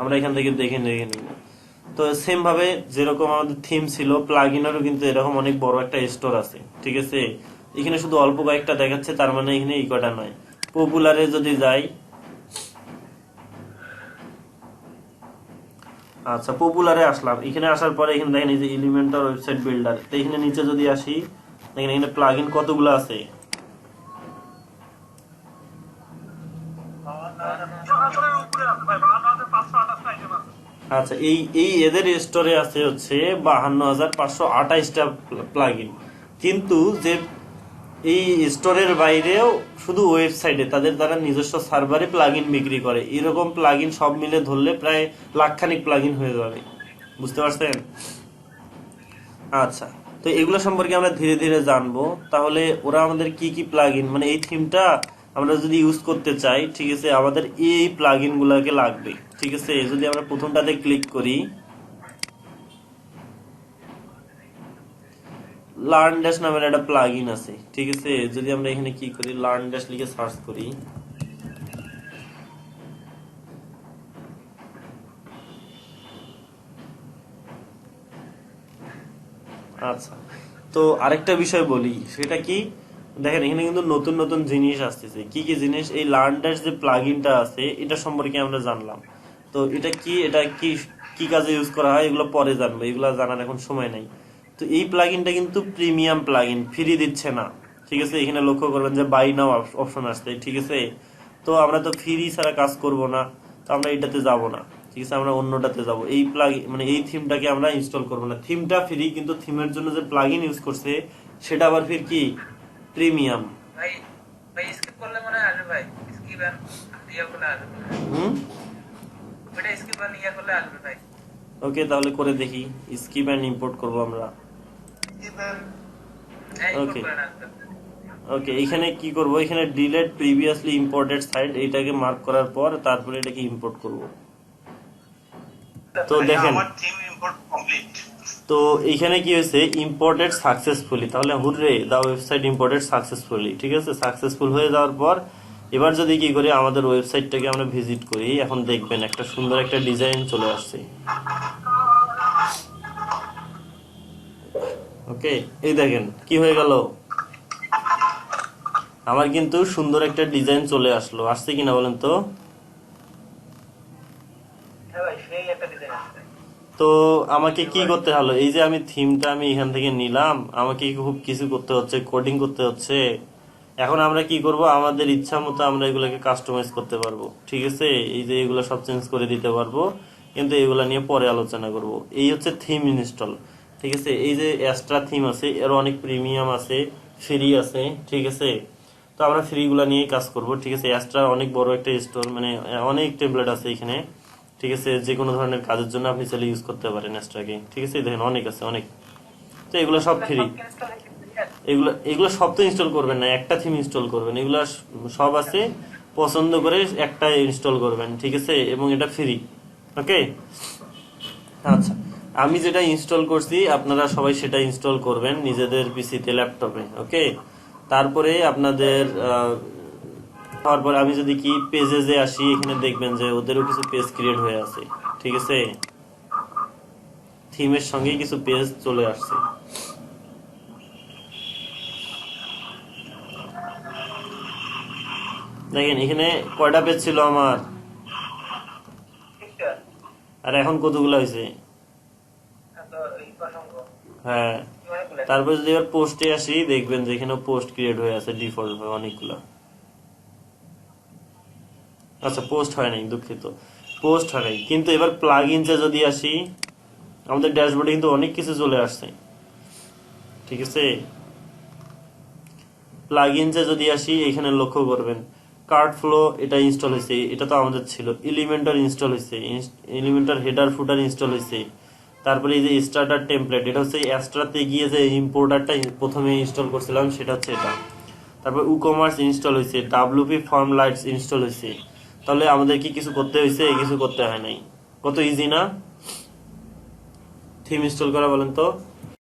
আমরা এখান থেকে দেখে নিব। তো সেম ভাবে যেরকম আমাদের থিম ছিল, প্লাগইনেরও কিন্তু এরকম অনেক বড় একটা স্টোর আছে, ঠিক আছে? এখানে শুধু অল্প কয়েকটা দেখাচ্ছে, তার মানে এখানে এই কটা নয়। পপুলারে যদি যাই, আচ্ছা পপুলারে আসলাম। এখানে আসার পরে এখানে দেখেন এই যে এলিমেন্টর ওয়েবসাইট বিল্ডার। তো এখানে নিচে যদি আসি, দেখেন এখানে প্লাগইন কতগুলো আছে। সরাসরি উপরে আছে ভাই, 52,528 আইটেম আছে। আচ্ছা, এই এদের স্টোরে আছে হচ্ছে 52,528টা প্লাগইন। কিন্তু যে এই স্টোরের বাইরেও শুধু ওয়েবসাইটে তাদের দ্বারা নিজস্ব সার্ভারে প্লাগইন বিক্রি করে, এরকম প্লাগইন সব মিলে ধরলে প্রায় লাখখানিক প্লাগইন হয়ে যাবে, বুঝতে পারছেন? আচ্ছা, তো এগুলো সম্পর্কে আমরা ধীরে ধীরে জানবো। তাহলে ওরা আমাদের কি কি প্লাগইন, মানে এই থিমটা আমরা যদি ইউজ করতে চাই, ঠিক আছে, আমাদের এই প্লাগইন গুলাকে লাগবে, ঠিক আছে? যদি আমরা প্রথমটাতে ক্লিক করি, লার্ন ড্যাশ নামের একটা প্লাগইন আছে, ঠিক আছে? যদি আমরা এখানে কি করি, লার্ন ড্যাশ লিখে সার্চ করি, আচ্ছা, তো আরেকটা বিষয় বলি, সেটা কি, দেখেন এখানে কিন্তু নতুন নতুন জিনিস আসতেছে। কি কি জিনিস? এই লার্ন ড্যাশ যে প্লাগইনটা আছে, এটা সম্পর্কে আমরা জানলাম। তো এটা কি, এটা কি কি কাজে ইউজ করা হয় এগুলো পরে জানবো, এগুলো জানার এখন সময় নাই। তো এই প্লাগইনটা কিন্তু প্রিমিয়াম প্লাগইন, ফ্রি দিচ্ছে না, ঠিক আছে? এখানে লক্ষ্য করবেন যে বাই নাও অপশন আসছে, ঠিক আছে? তো আমরা তো ফ্রি ছাড়া কাজ করব না, তো আমরা এটাতে যাব না, ঠিক আছে? আমরা অন্যটাতে যাব। এই মানে এই থিমটাকে আমরা ইনস্টল করব না। থিমটা ফ্রি, কিন্তু থিমের জন্য যে প্লাগইন ইউজ করছে সেটা আবার ফির কি প্রিমিয়াম। ভাই ভাই স্কিপ করলে মনে হয় আসবে ভাই, স্কিপ আর ইয়া করলে আসবে, হুম, ওটা স্কিপ আর ইয়া করলে আসবে ভাই। ওকে, তাহলে করে দেখি। স্কিপ এন্ড ইম্পোর্ট করব আমরা। হ্যাঁ ইম্পোর্ট Okay. করে আসবে। ওকে, এখানে কি করব, এখানে ডিলিট প্রিভিয়াসলি ইম্পোর্টেড সাইট এইটাকে মার্ক করার পর তারপরে এটাকে ইম্পোর্ট করব। তো দেখেন, আমার থিম ইম্পোর্ট কমপ্লিট। তো এইখানে কি হয়েছে, ইম্পোর্টেড সাকসেসফুলি। তাহলে হুররে, দা ওয়েবসাইট ইম্পোর্টেড সাকসেসফুলি, ঠিক আছে? সাকসেসফুল হয়ে যাওয়ার পর এবার যদি কি করি, আমাদের ওয়েবসাইটটাকে আমরা ভিজিট করি, এখন দেখবেন একটা সুন্দর একটা ডিজাইন চলে আসছে। ওকে, এই দেখেন কি হয়ে গেল, আমার কিন্তু সুন্দর একটা ডিজাইন চলে আসলো। আসছে কিনা বলেন তো? হ্যাঁ ভাই সেই একটা ডিজাইন আছে। তো আমাকে কি করতে হলো, এই যে আমি থিমটা আমি এখান থেকে নিলাম, আমাকে খুব কিছু করতে হচ্ছে, কোডিং করতে হচ্ছে। এখন আমরা কি করব, আমাদের ইচ্ছা মতো আমরা এগুলোকে কাস্টমাইজ করতে পারবো, ঠিক আছে? এই যে এগুলো সব চেঞ্জ করে দিতে পারবো, কিন্তু এগুলা নিয়ে পরে আলোচনা করব। এই হচ্ছে থিম ইনস্টল, ঠিক আছে? এই যে এক্সট্রা থিম আছে, এর অনেক প্রিমিয়াম আছে, ফ্রি আছে, ঠিক আছে? তো আমরা ফ্রি গুলা নিয়ে কাজ করব, ঠিক আছে? এক্সট্রা অনেক বড় একটা স্টোর, মানে অনেক টেমপ্লেট আছে এখানে, ঠিক আছে? যে কোনো ধরনের কাজের জন্য আপনি চাইলে ইউজ করতে পারেন এক্সট্রাকে, ঠিক আছে? দেখেন অনেক আছে, অনেক। তো এগুলো সব ফ্রি। এগুলো এগুলো সব তো ইনস্টল করবেন না, একটা থিম ইনস্টল করবেন। এগুলো সব আছে, পছন্দ করে একটা ইনস্টল করবেন, ঠিক আছে? এবং এটা ফ্রি। ওকে, আচ্ছা, আমি যেটা ইনস্টল করছি আপনারা সবাই সেটা ইনস্টল করবেন নিজেদের পিসিতে, ল্যাপটপে। ওকে, তারপরে আপনাদের তারপর আমি যদি কি পেজে যে আসি, এখানে দেখবেন যে ওদেরও কিছু পেজ ক্রিয়েট হয়ে আছে, ঠিক আছে? থিমের সঙ্গে কিছু পেজ চলে আসছে। দেখেন এখানে কয়টা পেজ ছিল আমার, ঠিকঠাক আর এখন কতগুলো হয়েছে? তো এই প্রসঙ্গ হ্যাঁ, কি মানে বলে তারপর যদি এবার পোস্টে আসি, দেখবেন যে এখানে পোস্ট ক্রিয়েট হয়ে আছে ডিফল্ট ভাবে অনেকগুলো। আচ্ছা, পোস্ট হয় নাই, দুঃখিত, পোস্ট হয় নাই। কিন্তু এবার প্লাগইনসে যদি আসি, আমাদের ড্যাশবোর্ডে কিন্তু অনেক কিছু চলে আসছে, ঠিক আছে? প্লাগইনসে যদি আসি, এখানে লক্ষ্য করবেন কার্ড ফ্লো এটা ইনস্টল হয়েছে, এটা তো আমাদের ছিল। এলিমেন্টর ইনস্টল হয়েছে, এলিমেন্টর হেডার ফুটার ইনস্টল হয়েছে। তারপরে এই যে স্টার্টার টেমপ্লেট, এটা হচ্ছে এক্সট্রাতে গিয়ে যে ইম্পোর্টারটা প্রথমে ইনস্টল করছিলাম সেটা হচ্ছে এটা। তারপর ই-কমার্স ইনস্টল হয়েছে, ডাব্লিউপি ফর্ম লাইটস ইনস্টল হয়েছে। তাহলে আমাদের কি কিছু করতে হয়েছে? কিছু করতে হয় নাই। কত ইজি না থিম ইনস্টল করা, বলেন তো?